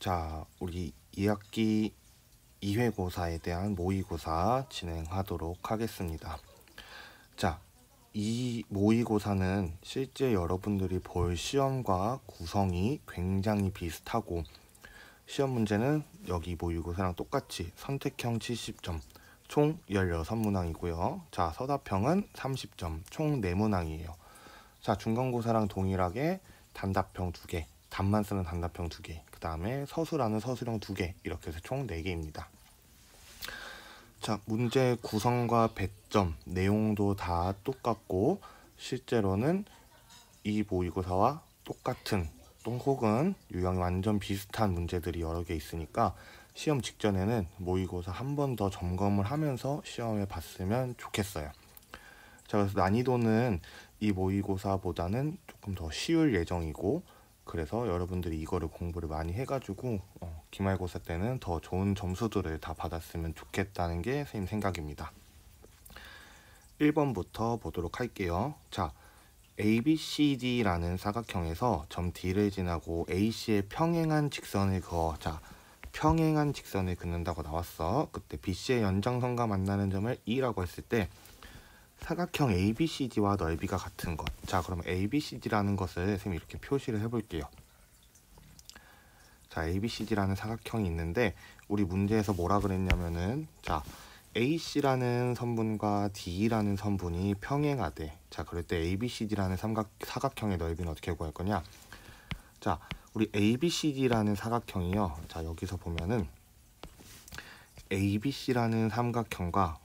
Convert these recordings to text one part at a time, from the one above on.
자, 우리 2학기 2회고사에 대한 모의고사 진행하도록 하겠습니다. 자, 이 모의고사는 실제 여러분들이 볼 시험과 구성이 굉장히 비슷하고, 시험 문제는 여기 모의고사랑 똑같이 선택형 70점, 총 16문항이고요. 자, 서답형은 30점, 총 4문항이에요. 자, 중간고사랑 동일하게 단답형 2개, 답만 쓰는 단답형 2개, 그 다음에 서술하는 서술형 2개, 이렇게 해서 총 4개입니다. 자, 문제 구성과 배점, 내용도 다 똑같고, 실제로는 이 모의고사와 똑같은 또 혹은 유형이 완전 비슷한 문제들이 여러 개 있으니까 시험 직전에는 모의고사 한 번 더 점검을 하면서 시험에 봤으면 좋겠어요. 자, 그래서 난이도는 이 모의고사보다는 조금 더 쉬울 예정이고, 그래서 여러분들이 이거를 공부를 많이 해가지고 기말고사 때는 더 좋은 점수들을 다 받았으면 좋겠다는 게 선생님 생각입니다. 1번부터 보도록 할게요. 자, ABCD라는 사각형에서 점 D를 지나고 AC의 평행한 직선을 그어. 자, 평행한 직선을 긋는다고 나왔어. 그때 BC의 연장선과 만나는 점을 E라고 했을 때 사각형 ABCD와 넓이가 같은 것. 자, 그러면 ABCD라는 것을 선생님이 이렇게 표시를 해볼게요. 자, ABCD라는 사각형이 있는데 우리 문제에서 뭐라 그랬냐면은, 자, AC라는 선분과 D라는 선분이 평행하대. 자, 그럴 때 ABCD라는 사각형의 넓이는 어떻게 구할 거냐? 자, 우리 ABCD라는 사각형이요. 자, 여기서 보면은 ABC라는 삼각형과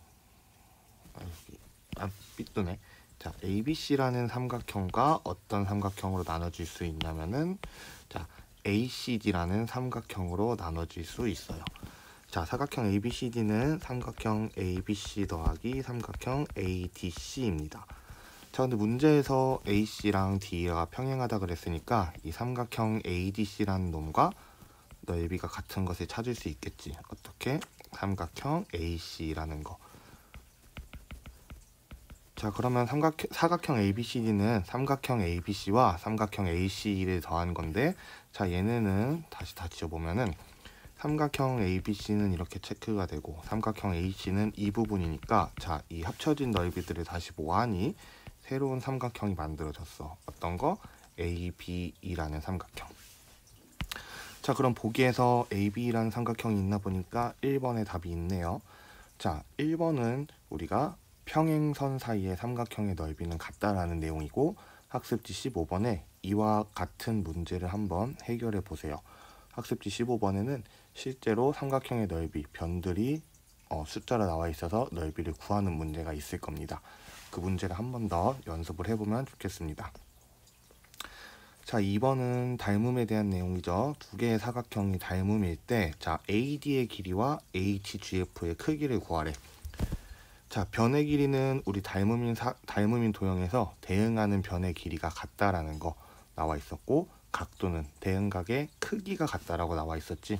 삐뚤네. 자, ABC라는 삼각형과 어떤 삼각형으로 나눠질 수 있냐면은, 자, ACD라는 삼각형으로 나눠질 수 있어요. 자, 사각형 ABCD는 삼각형 ABC 더하기 삼각형 ADC입니다. 자, 근데 문제에서 AC랑 D가 평행하다 그랬으니까 이 삼각형 ADC라는 놈과 넓이가 같은 것을 찾을 수 있겠지. 어떻게? 삼각형 AC라는 거. 자, 그러면 사각형 ABCD는 삼각형 ABC와 삼각형 AC를 더한 건데, 자, 얘네는 다시 다 지어보면은 삼각형 ABC는 이렇게 체크가 되고 삼각형 AC는 이 부분이니까, 자, 이 합쳐진 넓이들을 다시 모아니 새로운 삼각형이 만들어졌어. 어떤 거? ABE라는 삼각형. 자, 그럼 보기에서 AB라는 삼각형이 있나 보니까 1번에 답이 있네요. 자, 1번은 우리가 평행선 사이의 삼각형의 넓이는 같다라는 내용이고, 학습지 15번에 이와 같은 문제를 한번 해결해 보세요. 학습지 15번에는 실제로 삼각형의 넓이, 변들이 숫자로 나와 있어서 넓이를 구하는 문제가 있을 겁니다. 그 문제를 한 번 더 연습을 해보면 좋겠습니다. 자, 2번은 닮음에 대한 내용이죠. 두 개의 사각형이 닮음일 때, 자, AD의 길이와 HGF의 크기를 구하래. 자, 변의 길이는 우리 닮음인 도형에서 대응하는 변의 길이가 같다라는 거 나와 있었고, 각도는 대응각의 크기가 같다라고 나와 있었지.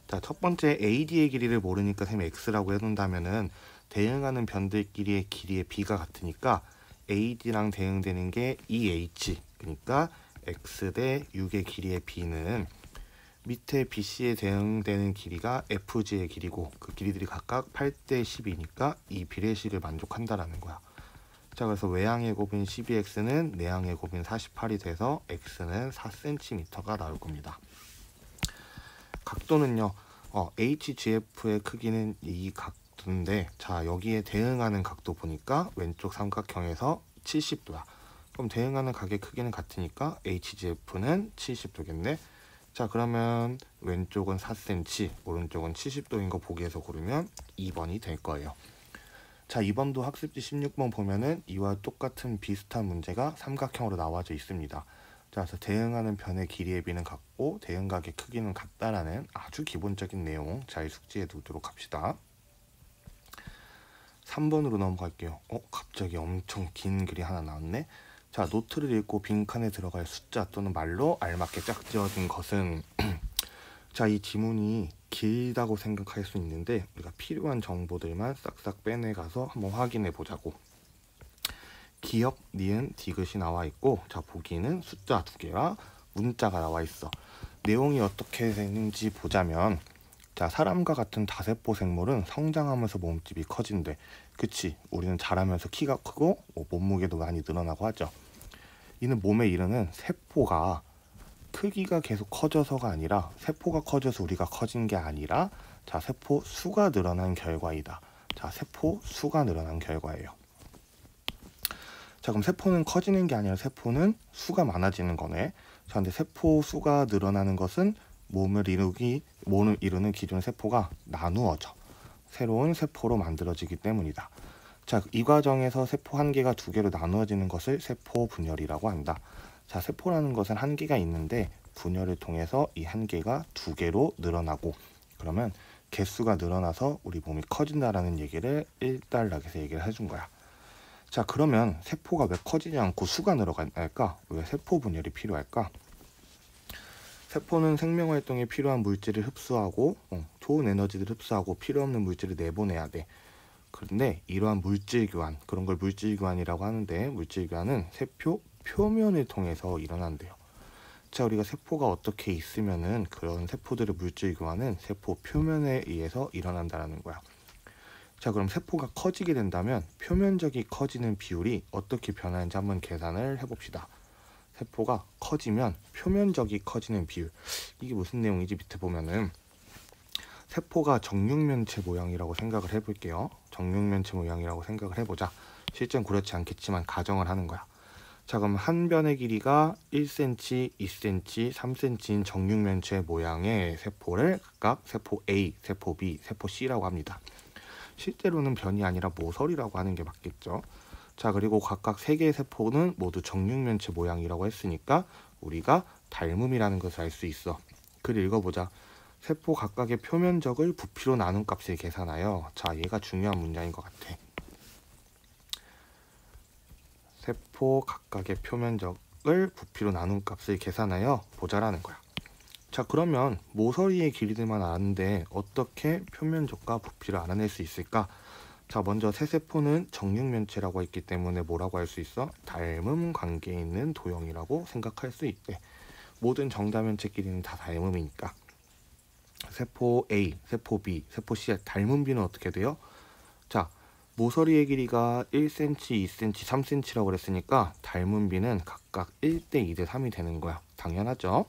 자, 첫 번째 AD의 길이를 모르니까 쌤 X라고 해놓는다면은 대응하는 변들끼리의 길이의 B가 같으니까 AD랑 대응되는 게 EH, 그러니까 X 대 6의 길이의 B는 밑에 BC에 대응되는 길이가 FG의 길이고, 그 길이들이 각각 8대 10이니까 이 비례식을 만족한다라는 거야. 자, 그래서 외항의 곱인 12x는 내항의 곱인 48이 돼서 x는 4cm가 나올 겁니다. 각도는요, HGF의 크기는 이 각도인데, 자, 여기에 대응하는 각도 보니까 왼쪽 삼각형에서 70도야. 그럼 대응하는 각의 크기는 같으니까 HGF는 70도겠네. 자, 그러면 왼쪽은 4cm, 오른쪽은 70도인 거 보기에서 고르면 2번이 될 거예요. 자, 2번도 학습지 16번 보면은 이와 똑같은 비슷한 문제가 삼각형으로 나와져 있습니다. 자, 그래서 대응하는 변의 길이의 B는 같고 대응각의 크기는 같다라는 아주 기본적인 내용 잘 숙지해 두도록 합시다. 3번으로 넘어갈게요. 갑자기 엄청 긴 글이 하나 나왔네. 자, 노트를 읽고 빈칸에 들어갈 숫자 또는 말로 알맞게 짝지어진 것은 자, 이 지문이 길다고 생각할 수 있는데 우리가 필요한 정보들만 싹싹 빼내가서 한번 확인해 보자고. 기역, 니은, 디귿이 나와 있고, 자, 보기는 숫자 2개와 문자가 나와 있어. 내용이 어떻게 되는지 보자면, 자, 사람과 같은 다세포 생물은 성장하면서 몸집이 커진대. 그치, 우리는 자라면서 키가 크고 몸무게도 많이 늘어나고 하죠. 이는 몸에 이르는 세포가 크기가 계속 커져서가 아니라, 세포가 커져서 우리가 커진 게 아니라, 자, 세포 수가 늘어난 결과이다. 자, 세포 수가 늘어난 결과예요. 자, 그럼 세포는 커지는 게 아니라 세포는 수가 많아지는 거네. 자, 근데 세포 수가 늘어나는 것은 몸을 이루는 기존의 세포가 나누어져 새로운 세포로 만들어지기 때문이다. 자, 이 과정에서 세포 한 개가 두 개로 나누어지는 것을 세포 분열이라고 한다. 자, 세포라는 것은 한 개가 있는데 분열을 통해서 이 한 개가 두 개로 늘어나고, 그러면 개수가 늘어나서 우리 몸이 커진다라는 얘기를 1단락에서 얘기를 해준 거야. 자, 그러면 세포가 왜 커지지 않고 수가 늘어갈까? 왜 세포 분열이 필요할까? 세포는 생명활동에 필요한 물질을 흡수하고 좋은 에너지를 흡수하고 필요 없는 물질을 내보내야 돼. 그런데 이러한 물질 교환, 그런 걸 물질 교환이라고 하는데, 물질 교환은 세포 표면을 통해서 일어난대요. 자, 우리가 세포가 어떻게 있으면은 그런 세포들의 물질 교환은 세포 표면에 의해서 일어난다라는 거야. 자, 그럼 세포가 커지게 된다면 표면적이 커지는 비율이 어떻게 변하는지 한번 계산을 해봅시다. 세포가 커지면 표면적이 커지는 비율, 이게 무슨 내용이지? 밑에 보면은 세포가 정육면체 모양이라고 생각을 해볼게요. 정육면체 모양이라고 생각을 해보자. 실제는 그렇지 않겠지만 가정을 하는 거야. 자, 그럼 한 변의 길이가 1cm, 2cm, 3cm인 정육면체 모양의 세포를 각각 세포 A, 세포 B, 세포 C라고 합니다. 실제로는 변이 아니라 모서리라고 하는 게 맞겠죠. 자, 그리고 각각 3개의 세포는 모두 정육면체 모양이라고 했으니까 우리가 닮음이라는 것을 알 수 있어. 글 읽어보자. 세포 각각의 표면적을 부피로 나눈 값을 계산하여. 자, 얘가 중요한 문장인 것 같아. 세포 각각의 표면적을 부피로 나눈 값을 계산하여 보자라는 거야. 자, 그러면 모서리의 길이들만 아는데 어떻게 표면적과 부피를 알아낼 수 있을까? 자, 먼저 새 세포는 정육면체라고 했기 때문에 뭐라고 할 수 있어? 닮음 관계에 있는 도형이라고 생각할 수 있대. 모든 정다면체끼리는 다 닮음이니까. 세포 A, 세포 B, 세포 C의 닮음 비는 어떻게 돼요? 자, 모서리의 길이가 1cm, 2cm, 3cm라고 그랬으니까 닮음 비는 각각 1대 2대 3이 되는 거야. 당연하죠?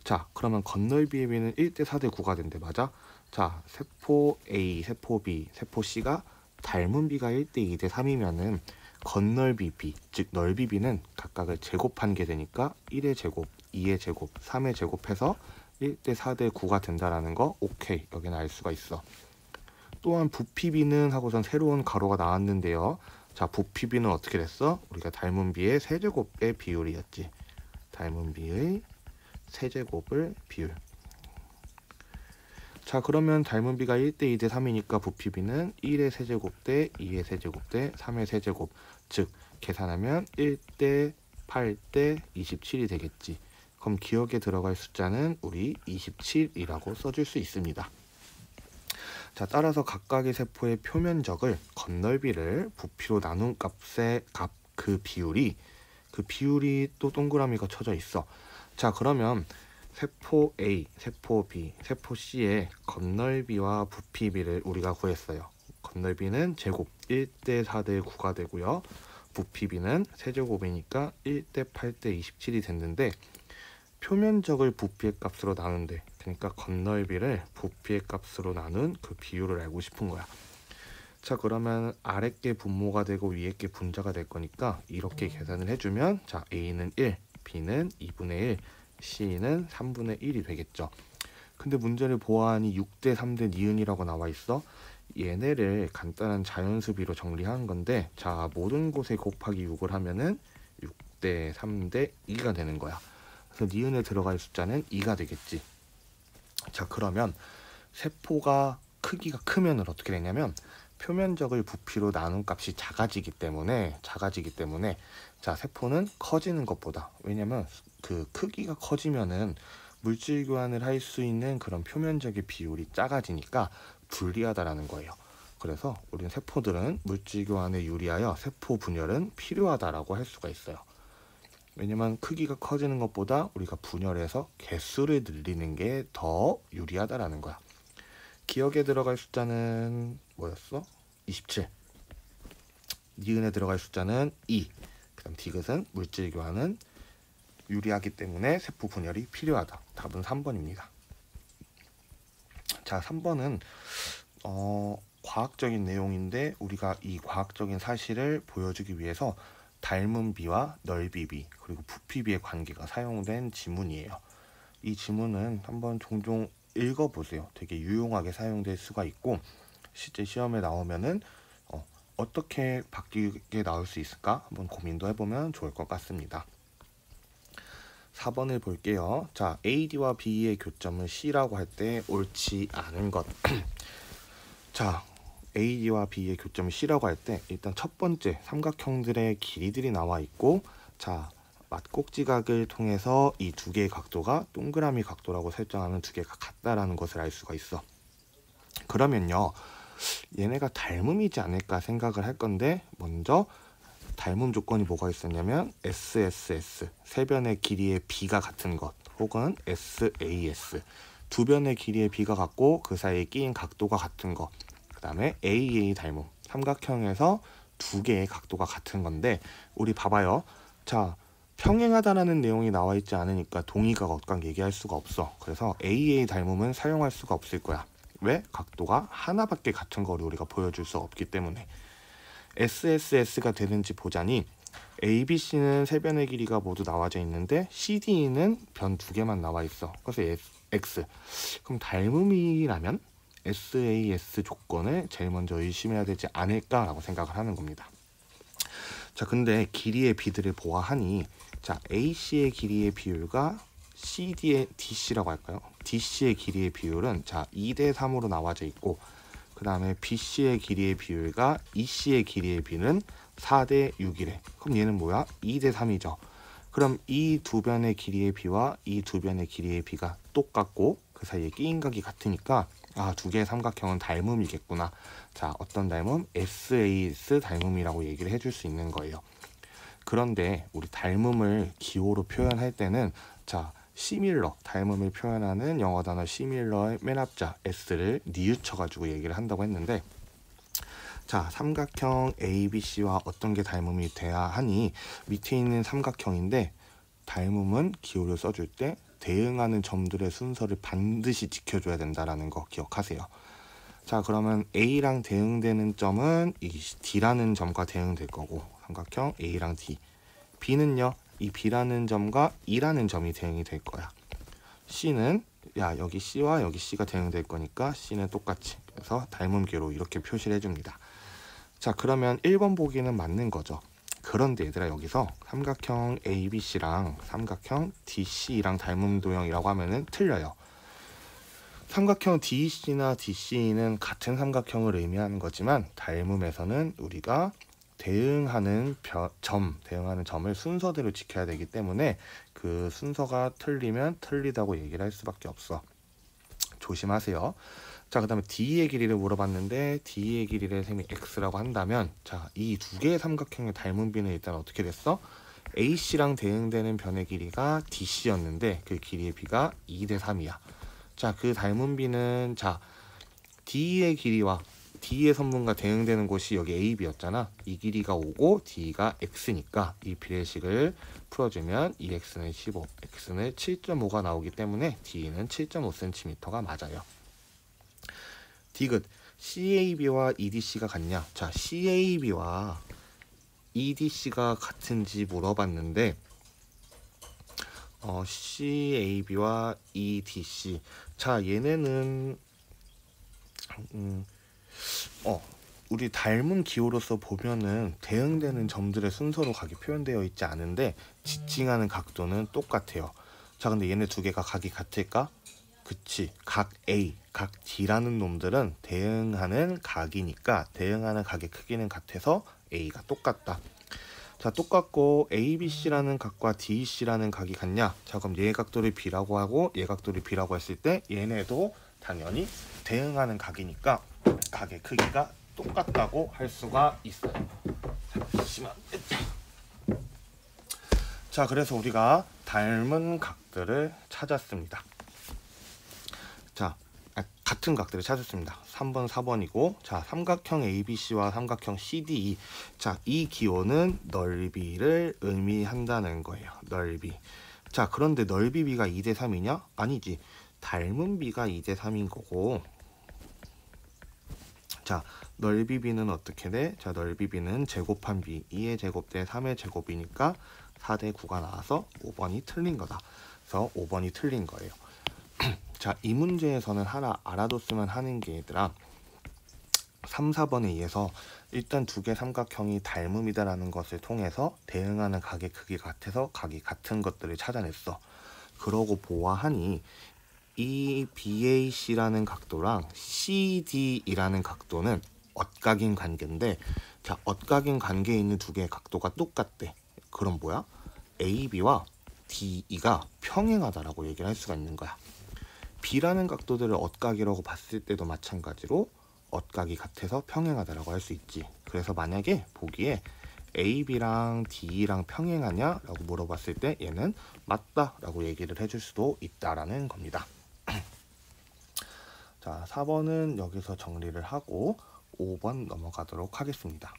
자, 그러면 건널비의 비는 1대 4대 9가 된대. 맞아? 자, 세포 A, 세포 B, 세포 C가 닮은 비가 1대 2대 3이면은 건널비 비, 즉 넓이 비는 각각을 제곱한 게 되니까 1의 제곱, 2의 제곱, 3의 제곱해서 1대 4대 9가 된다라는 거. 오케이, 여기는 알 수가 있어. 또한 부피 비는 하고선 새로운 가로가 나왔는데요. 자, 부피 비는 어떻게 됐어? 우리가 닮은 비의 세제곱의 비율이었지. 닮은 비의 세제곱을 비율. 자, 그러면 닮은 비가 1대 2대 3이니까 부피 비는 1의 세제곱 대 2의 세제곱 대 3의 세제곱, 즉 계산하면 1대 8대 27이 되겠지. 그럼 기억에 들어갈 숫자는 우리 27이라고 써줄 수 있습니다. 자, 따라서 각각의 세포의 표면적을 건널비를 부피로 나눈 값의 그 비율이 또 동그라미가 쳐져 있어. 자, 그러면 세포 A, 세포 B, 세포 C의 건널비와 부피비를 우리가 구했어요. 건널비는 제곱 1대 4대 9가 되고요. 부피비는 세제곱이니까 1대 8대 27이 됐는데 표면적을 부피의 값으로 나눈대. 그러니까 건널비를 부피의 값으로 나눈 그 비율을 알고 싶은 거야. 자, 그러면 아래 게 분모가 되고 위에 게 분자가 될 거니까 이렇게 계산을 해주면, 자, A는 1, B는 2분의 1, C는 3분의 1이 되겠죠. 근데 문제를 보아하니 6대 3대 니은이라고 나와 있어. 얘네를 간단한 자연수비로 정리한 건데, 자, 모든 곳에 곱하기 6을 하면은 6대 3대 2가 되는 거야. 그래서 니은에 들어갈 숫자는 2가 되겠지. 자, 그러면 세포가 크기가 크면 어떻게 되냐면 표면적을 부피로 나눈 값이 작아지기 때문에 자, 세포는 커지는 것보다, 왜냐면 그 크기가 커지면은 물질 교환을 할 수 있는 그런 표면적의 비율이 작아지니까 불리하다라는 거예요. 그래서 우리는 세포들은 물질 교환에 유리하여 세포 분열은 필요하다라고 할 수가 있어요. 왜냐면 크기가 커지는 것보다 우리가 분열해서 개수를 늘리는 게 더 유리하다라는 거야. 기억에 들어갈 숫자는 뭐였어? 27. 니은에 들어갈 숫자는 2. 그다음 디귿은 물질 교환은 유리하기 때문에 세포 분열이 필요하다. 답은 3번입니다. 자, 3번은 과학적인 내용인데 우리가 이 과학적인 사실을 보여주기 위해서 닮은 비와 넓이 비 그리고 부피 비의 관계가 사용된 지문이에요. 이 지문은 한번 종종 읽어보세요. 되게 유용하게 사용될 수가 있고 실제 시험에 나오면은 어떻게 바뀌게 나올 수 있을까 한번 고민도 해보면 좋을 것 같습니다. 4번을 볼게요. 자, AD와 B의 교점을 C라고 할 때 옳지 않은 것. 자, AD와 B의 교점을 C라고 할 때 일단 첫 번째 삼각형들의 길이들이 나와 있고, 자, 맞꼭지각을 통해서 이 두 개의 각도가 동그라미 각도라고 설정하면 두 개가 같다라는 것을 알 수가 있어. 그러면요, 얘네가 닮음이지 않을까 생각을 할 건데, 먼저 닮음 조건이 뭐가 있었냐면 SSS, 세 변의 길이의 비가 같은 것, 혹은 SAS, 두 변의 길이의 비가 같고 그 사이에 끼인 각도가 같은 것, 그 다음에 AA 닮음, 삼각형에서 두 개의 각도가 같은 건데, 우리 봐봐요. 자, 평행하다라는 내용이 나와 있지 않으니까 동의각 억각 얘기할 수가 없어. 그래서 AA 닮음은 사용할 수가 없을 거야. 왜? 각도가 하나밖에 같은 거를 우리가 보여줄 수 없기 때문에. SSS가 되는지 보자니 ABC는 세 변의 길이가 모두 나와져 있는데 CD는 변 두 개만 나와 있어. 그래서 X. 그럼 닮음이라면 SAS 조건을 제일 먼저 의심해야 되지 않을까라고 생각을 하는 겁니다. 자, 근데 길이의 비들을 보아하니, 자, AC의 길이의 비율과 CD의 DC라고 할까요? DC의 길이의 비율은 자 2대 3으로 나와져 있고, 그 다음에 BC의 길이의 비율과 EC의 길이의 비는 4대 6이래. 그럼 얘는 뭐야? 2대 3이죠. 그럼 이 두 변의 길이의 비와 이 두 변의 길이의 비가 똑같고 그 사이에 끼인 각이 같으니까 두 개의 삼각형은 닮음이겠구나. 자, 어떤 닮음? SAS 닮음이라고 얘기를 해줄 수 있는 거예요. 그런데 우리 닮음을 기호로 표현할 때는 자, 시밀러, 닮음을 표현하는 영어 단어 시밀러의 맨 앞자 S를 뉘우쳐가지고 얘기를 한다고 했는데, 자, 삼각형 ABC와 어떤 게 닮음이 돼야 하니, 밑에 있는 삼각형인데 닮음은 기호를 써줄 때 대응하는 점들의 순서를 반드시 지켜줘야 된다라는 거 기억하세요. 자, 그러면 A랑 대응되는 점은 이 D라는 점과 대응될 거고, 삼각형 A랑 D. B는요, 이 B라는 점과 E라는 점이 대응이 될 거야. C는 여기 C와 여기 C가 대응될 거니까 C는 똑같이. 그래서 닮음계로 이렇게 표시를 해줍니다. 자, 그러면 1번 보기는 맞는 거죠. 그런데 얘들아, 여기서 삼각형 ABC랑 삼각형 DC랑 닮음 도형이라고 하면은 틀려요. 삼각형 DC나 DC는 같은 삼각형을 의미하는 거지만 닮음에서는 우리가 대응하는 점을 순서대로 지켜야 되기 때문에 그 순서가 틀리면 틀리다고 얘기를 할 수밖에 없어. 조심하세요. 자, 그 다음에 D의 길이를 물어봤는데 D의 길이를 셈이 X라고 한다면, 자, 이 두 개의 삼각형의 닮은 비는 일단 어떻게 됐어? AC랑 대응되는 변의 길이가 DC였는데 그 길이의 비가 2대 3이야. 자, 그 닮은 비는 자 D의 길이와 D의 선분과 대응되는 곳이 여기 AB였잖아. 이 길이가 5고 D가 X니까 이 비례식을 풀어주면 2X는 15, X는 7.5가 나오기 때문에 D는 7.5cm가 맞아요. 디귿, CAB와 EDC가 같냐? 자, CAB와 EDC가 같은지 물어봤는데 CAB와 EDC, 자, 얘네는 우리 닮은 기호로서 보면은 대응되는 점들의 순서로 각이 표현되어 있지 않은데 지칭하는 각도는 똑같아요. 자, 근데 얘네 두 개가 각이 같을까? 그치, 각 A, 각 D라는 놈들은 대응하는 각이니까 대응하는 각의 크기는 같아서 A가 똑같다. 자, 똑같고 ABC라는 각과 DC라는 각이 같냐? 자, 그럼 얘 각도를 B라고 하고 얘 각도를 B라고 했을 때 얘네도 당연히 대응하는 각이니까 각의 크기가 똑같다고 할 수가 있어요. 잠시만. 자, 그래서 우리가 닮은 각들을 찾았습니다. 자, 같은 각들을 찾았습니다. 3번, 4번이고, 자, 삼각형 ABC와 삼각형 CDE. 자, 이 기호는 넓이를 의미한다는 거예요. 넓이. 자, 그런데 넓이 B가 2대 3이냐? 아니지. 닮은 B가 2대 3인 거고. 자, 넓이 B는 어떻게 돼? 자, 넓이 B는 제곱한 B. 2의 제곱 대 3의 제곱이니까 4대 9가 나와서 5번이 틀린 거다. 그래서 5번이 틀린 거예요. 자, 이 문제에서는 하나 알아뒀으면 하는 게 얘들아, 3, 4번에 의해서 일단 두 개 삼각형이 닮음이다라는 것을 통해서 대응하는 각의 크기가 같아서 각이 같은 것들을 찾아냈어. 그러고 보아하니 이 BAC라는 각도랑 CD이라는 각도는 엇각인 관계인데, 자, 엇각인 관계에 있는 두 개의 각도가 똑같대. 그럼 뭐야? AB와 DE가 평행하다라고 얘기를 할 수가 있는 거야. B라는 각도들을 엇각이라고 봤을 때도 마찬가지로 엇각이 같아서 평행하다라고 할 수 있지. 그래서 만약에 보기에 AB랑 DE랑 평행하냐? 라고 물어봤을 때 얘는 맞다 라고 얘기를 해줄 수도 있다라는 겁니다. 자, 4번은 여기서 정리를 하고 5번 넘어가도록 하겠습니다.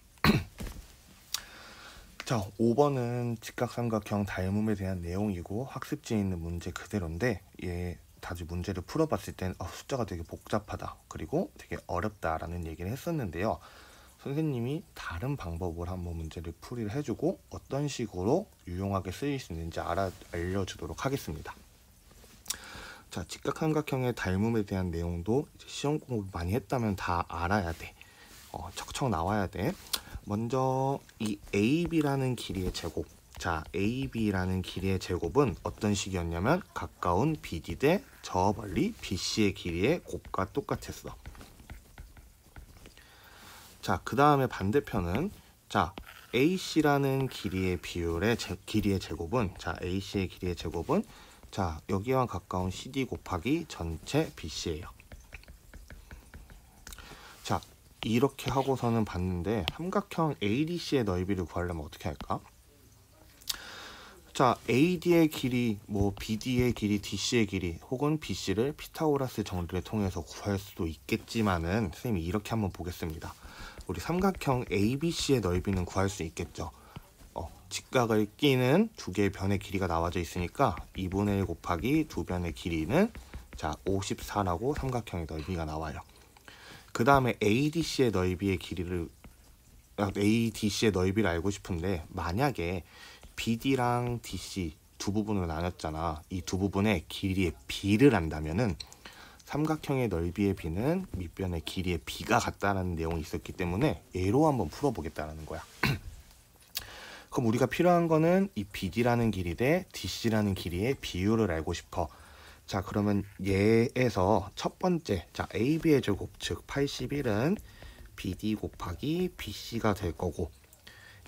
자, 5번은 직각삼각형 닮음에 대한 내용이고 학습지에 있는 문제 그대로인데, 얘 다시 문제를 풀어봤을 땐 숫자가 되게 복잡하다, 그리고 되게 어렵다라는 얘기를 했었는데요. 선생님이 다른 방법으로 한번 문제를 풀이를 해주고 어떤 식으로 유용하게 쓰일 수 있는지 알려주도록 하겠습니다. 자, 직각삼각형의 닮음에 대한 내용도 이제 시험 공부 많이 했다면 다 알아야 돼. 척척 나와야 돼. 먼저 이 AB라는 길이의 제곱. 자, AB라는 길이의 제곱은 어떤 식이었냐면 가까운 BD 대 저 멀리 BC의 길이의 곱과 똑같았어. 자, 그 다음에 반대편은, 자, AC라는 길이의 길이의 제곱은, 자, AC의 길이의 제곱은, 자, 여기와 가까운 CD 곱하기 전체 BC예요. 자, 이렇게 하고서는 봤는데 삼각형 ADC의 넓이를 구하려면 어떻게 할까? 자, AD의 길이, 뭐 BD의 길이, DC의 길이, 혹은 BC를 피타고라스 정리를 통해서 구할 수도 있겠지만은 선생님이 이렇게 한번 보겠습니다. 우리 삼각형 ABC의 넓이는 구할 수 있겠죠. 직각을 끼는 두 개의 변의 길이가 나와져 있으니까 2분의 1 곱하기 두 변의 길이는, 자, 54라고 삼각형의 넓이가 나와요. 그 다음에 ADC의 넓이의 ADC의 넓이를 알고 싶은데, 만약에 BD랑 DC 두 부분으로 나눴잖아. 이 두 부분의 길이의 비를 안다면은 삼각형의 넓이의 비는 밑변의 길이의 비가 같다라는 내용이 있었기 때문에 얘로 한번 풀어보겠다는 거야. 그럼 우리가 필요한 거는 이 BD라는 길이 대 DC라는 길이의 비율을 알고 싶어. 자, 그러면 얘에서 첫 번째, 자, AB의 제곱, 즉 81은 BD 곱하기 BC가 될 거고,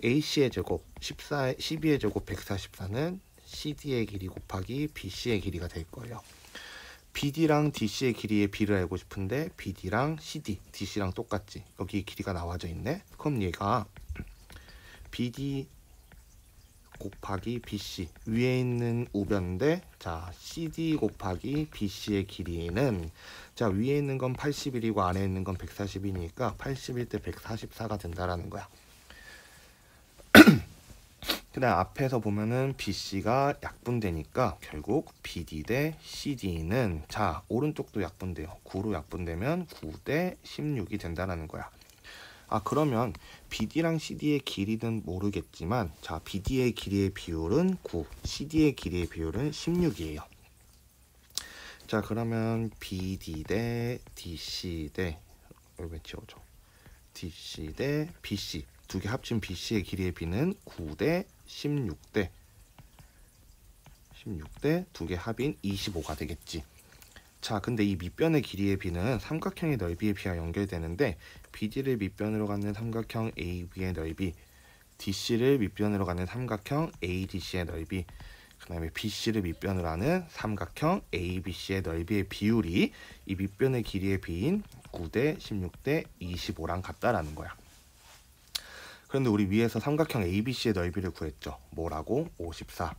AC의 제곱 12의 제곱 144는 CD의 길이 곱하기 BC의 길이가 될 거예요. BD랑 DC의 길이의 비를 알고 싶은데 BD랑 CD, DC랑 똑같지. 여기 길이가 나와져 있네. 그럼 얘가 BD 곱하기 BC, 위에 있는 우변인데, 자, CD 곱하기 BC의 길이는, 자, 위에 있는 건 81이고 아래에 있는 건 140이니까 81 대 144가 된다라는 거야. 그 다음 앞에서 보면은 BC가 약분되니까 결국 BD 대 CD는, 자, 오른쪽도 약분돼요. 9로 약분되면 9 대 16이 된다는 거야. 그러면 BD랑 CD의 길이는 모르겠지만, 자, BD의 길이의 비율은 9, CD의 길이의 비율은 16이에요. 자, 그러면 BD 대 DC 대, 왜 지워져? DC 대 BC, 두 개 합친 BC의 길이의 비는 9 대 16 대 두 개 합인 25가 되겠지. 자, 근데 이 밑변의 길이의 비는 삼각형의 넓이의 비와 연결되는데, BD를 밑변으로 갖는 삼각형 AB의 넓이, DC를 밑변으로 갖는 삼각형 ADC의 넓이, 그 다음에 BC를 밑변으로 하는 삼각형 ABC의 넓이의 비율이 이 밑변의 길이의 비인 9 대 16 대 25랑 같다라는 거야. 그런데 우리 위에서 삼각형 ABC의 넓이를 구했죠. 뭐라고? 54.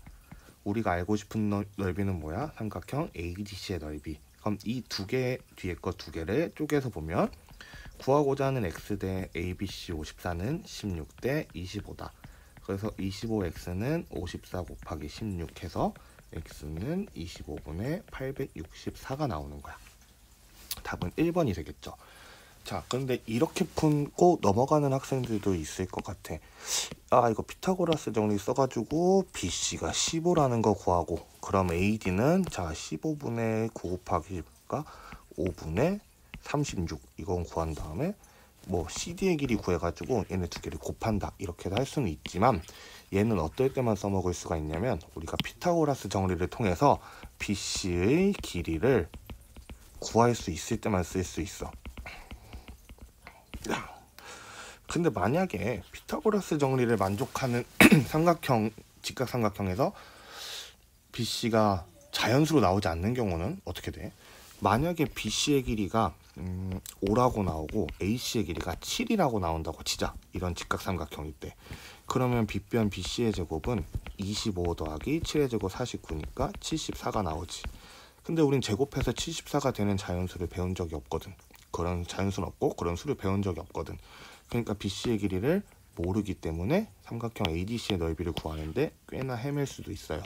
우리가 알고 싶은 넓이는 뭐야? 삼각형 ADC의 넓이. 그럼 이 두 개 뒤에 거 두 개를 쪼개서 보면 구하고자 하는 x 대 ABC 54는 16 대 25다. 그래서 25x는 54 곱하기 16 해서 x는 25분의 864가 나오는 거야. 답은 1번이 되겠죠. 자, 그런데 이렇게 풀고 넘어가는 학생들도 있을 것 같아. 아, 이거 피타고라스 정리 써가지고 BC가 15라는 거 구하고, 그럼 AD는 자 15분의 9 곱하기 10가 5분의 36 이건 구한 다음에 뭐 CD의 길이 구해가지고 얘네 두 개를 곱한다 이렇게도 할 수는 있지만, 얘는 어떨 때만 써먹을 수가 있냐면 우리가 피타고라스 정리를 통해서 BC의 길이를 구할 수 있을 때만 쓸 수 있어. 근데 만약에 피타고라스 정리를 만족하는 삼각형, 직각삼각형에서 BC가 자연수로 나오지 않는 경우는 어떻게 돼? 만약에 BC의 길이가 5라고 나오고 AC의 길이가 7이라고 나온다고 치자. 이런 직각삼각형일 때. 그러면 빗변 BC의 제곱은 25 더하기 7의 제곱 49니까 74가 나오지. 근데 우린 제곱해서 74가 되는 자연수를 배운 적이 없거든. 그런 자연수는 없고 그런 수를 배운 적이 없거든. 그러니까 BC의 길이를 모르기 때문에 삼각형 ADC의 넓이를 구하는데 꽤나 헤맬 수도 있어요.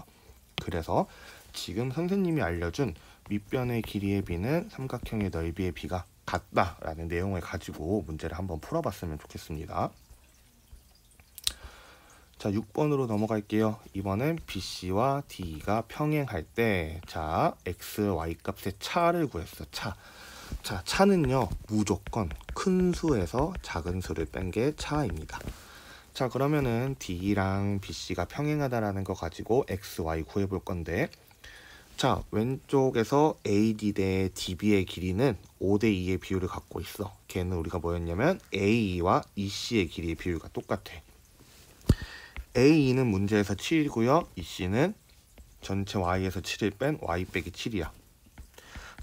그래서 지금 선생님이 알려준 밑변의 길이의 비는 삼각형의 넓이의 비가 같다라는 내용을 가지고 문제를 한번 풀어봤으면 좋겠습니다. 자, 6번으로 넘어갈게요. 이번엔 BC와 D가 평행할 때, 자, x, y 값의 차를 구했어. 차. 자, 차는요 무조건 큰 수에서 작은 수를 뺀 게 차입니다. 자, 그러면은 D랑 BC가 평행하다라는 거 가지고 x, y 구해볼 건데, 자, 왼쪽에서 AD 대 DB의 길이는 5 대 2의 비율을 갖고 있어. 걔는 우리가 뭐였냐면 AE와 EC의 길이의 비율과 똑같아. AE는 문제에서 7이고요. EC는 전체 Y에서 7을 뺀 Y 빼기 7이야. 자,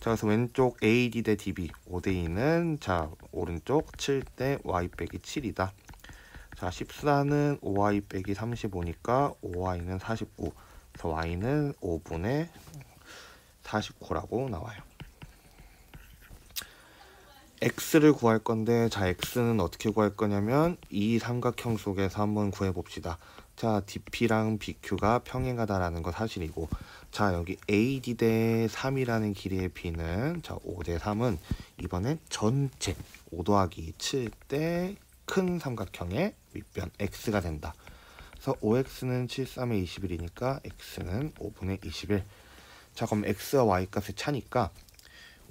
그래서 왼쪽 AD 대 DB 5 대 2는 자 오른쪽 7 대 Y 빼기 7이다. 자, 14는 5Y 빼기 35니까 5Y는 49. 그래서 Y는 5분의 49라고 나와요. X를 구할 건데, 자, X는 어떻게 구할 거냐면 이 삼각형 속에서 한번 구해봅시다. 자, DP랑 BQ가 평행하다라는 거 사실이고, 자, 여기 AD 대 3이라는 길이의 B는 자 5 대 3은 이번엔 전체 5 더하기 7 대 큰 삼각형의 밑변 X가 된다. 그래서 5X는 7, 3의 21이니까 X는 5분의 21. 자, 그럼 X와 Y 값의 차니까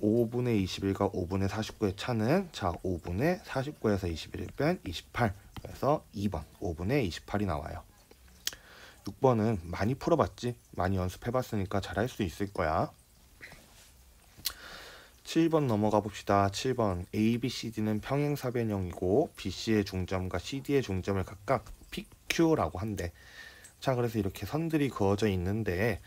5분의 21과 5분의 49의 차는 자 5분의 49에서 21을 뺀 28. 그래서 2번 5분의 28이 나와요. 6번은 많이 풀어봤지? 많이 연습해봤으니까 잘할 수 있을 거야. 7번 넘어가 봅시다. 7번 ABCD는 평행사변형이고 BC의 중점과 CD의 중점을 각각 PQ라고 한대. 자, 그래서 이렇게 선들이 그어져 있는데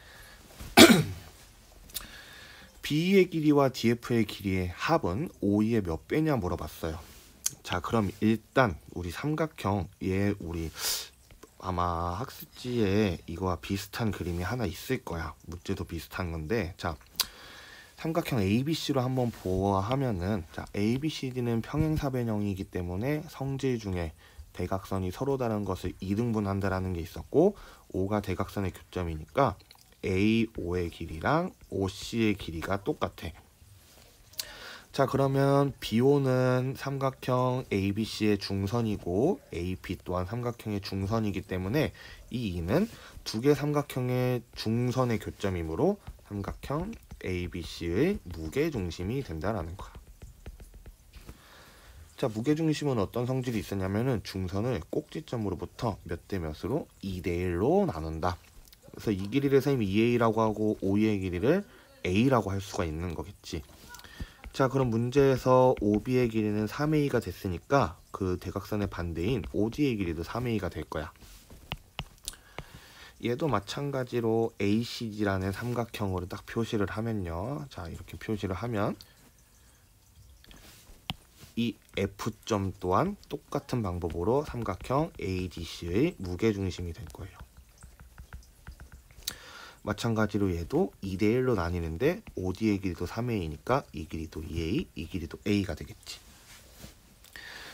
B의 길이와 DF의 길이의 합은 OE의 몇 배냐 물어봤어요. 자, 그럼 일단 우리 삼각형 우리 아마 학습지에 이거와 비슷한 그림이 하나 있을 거야. 문제도 비슷한 건데, 자, 삼각형 ABC로 한번 보아하면은, 자, ABCD는 평행사변형이기 때문에 성질 중에 대각선이 서로 다른 것을 2등분한다라는 게 있었고, O가 대각선의 교점이니까 AO의 길이랑 OC의 길이가 똑같아. 자, 그러면 BO는 삼각형 ABC의 중선이고 AP 또한 삼각형의 중선이기 때문에 이 2는 두 개 삼각형의 중선의 교점이므로 삼각형 ABC의 무게중심이 된다라는 거야. 자, 무게중심은 어떤 성질이 있었냐면은 중선을 꼭지점으로부터 몇 대 몇으로 2 대 1로 나눈다. 그래서 이 길이를 선생님이 2A라고 하고 OE의 길이를 A라고 할 수가 있는 거겠지. 자, 그럼 문제에서 OB의 길이는 3A가 됐으니까 그 대각선의 반대인 OD의 길이도 3A가 될 거야. 얘도 마찬가지로 ACD라는 삼각형으로 딱 표시를 하면요. 자, 이렇게 표시를 하면 이 F점 또한 똑같은 방법으로 삼각형 ADC의 무게중심이 될 거예요. 마찬가지로 얘도 2대1로 나뉘는데 OD의 길이도 3A니까 이 길이도 2A, 이 길이도 A가 되겠지.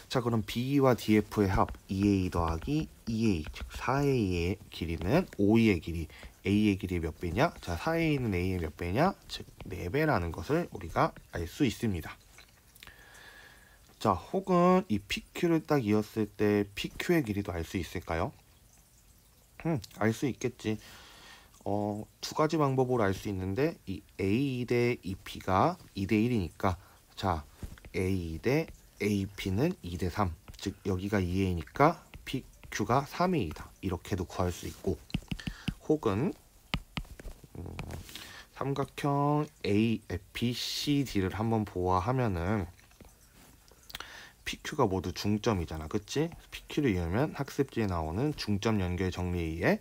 자, 그럼 B와 DF의 합 2A 더하기 2A, 즉 4A의 길이는 5E의 길이, A의 길이 몇 배냐? 자, 4A는 A의 몇 배냐? 즉 4배라는 것을 우리가 알 수 있습니다. 자, 혹은 이 PQ를 딱 이었을 때 PQ의 길이도 알 수 있을까요? 알 수 있겠지. 두 가지 방법으로 알 수 있는데 이 A 대 EP가 2대 1이니까 자, A 대 AP는 2대 3, 즉 여기가 2A니까 PQ가 3A이다. 이렇게도 구할 수 있고, 혹은 삼각형 ABCD를 한번 보아하면은 PQ가 모두 중점이잖아, 그치? PQ를 이으면 학습지에 나오는 중점 연결 정리에 의해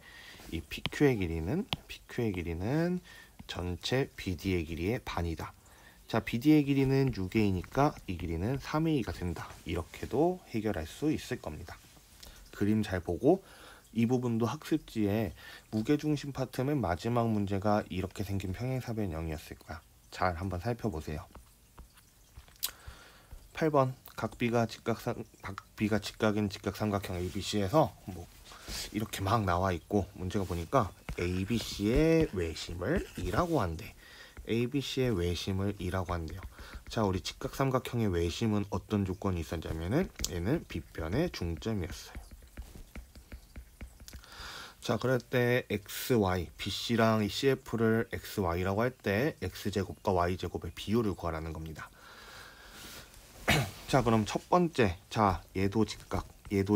이 PQ의 길이는 전체 BD의 길이의 반이다. 자, BD의 길이는 6A니까 이 길이는 3A가 된다. 이렇게도 해결할 수 있을 겁니다. 그림 잘 보고 이 부분도 학습지에 무게중심 파트 맨 마지막 문제가 이렇게 생긴 평행사변형이었을 거야. 잘 한번 살펴보세요. 8번 각비가 직각인 직각삼각형 ABC에서 뭐 이렇게 막 나와 있고, 문제가 보니까 ABC의 외심을 2라고 한대. ABC의 외심을 2라고 한대요. 자, 우리 직각삼각형의 외심은 어떤 조건이 있었냐면은 얘는 빗변의 중점이었어요. 자, 그럴 때 XY, BC랑 이 CF를 XY라고 할 때 X제곱과 Y제곱의 비율을 구하라는 겁니다. 자, 그럼 첫 번째, 자, 얘도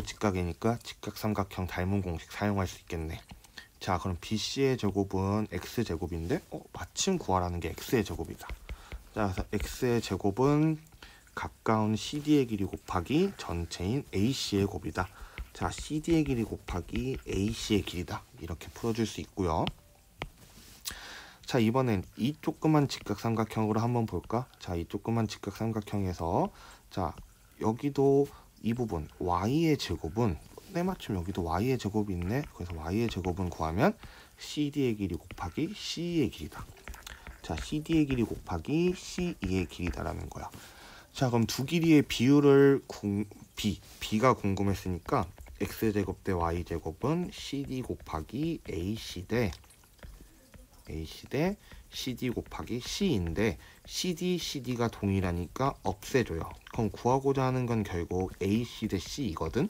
직각이니까 직각삼각형 닮은 공식 사용할 수 있겠네. 자, 그럼 BC의 제곱은 X제곱인데 마침 구하라는 게 X의 제곱이다. 자, 그래서 X의 제곱은 가까운 CD의 길이 곱하기 전체인 AC의 곱이다. 자, CD의 길이 곱하기 AC의 길이다. 이렇게 풀어줄 수 있고요. 자, 이번엔 이 조그만 직각삼각형으로 한번 볼까? 자, 이 조그만 직각삼각형에서 자, 여기도 이 부분 Y의 제곱은 때마침 여기도 Y의 제곱이 있네. 그래서 Y의 제곱은 구하면 CD의 길이 곱하기 CE의 길이다. 자, CD의 길이 곱하기 CE의 길이다라는 거야. 자, 그럼 두 길이의 비율을 B가 궁금했으니까 X제곱 대 Y제곱은 CD 곱하기 AC 대 CD 곱하기 C인데 CD가 동일하니까 없애줘요. 그럼 구하고자 하는 건 결국 AC 대 C이거든.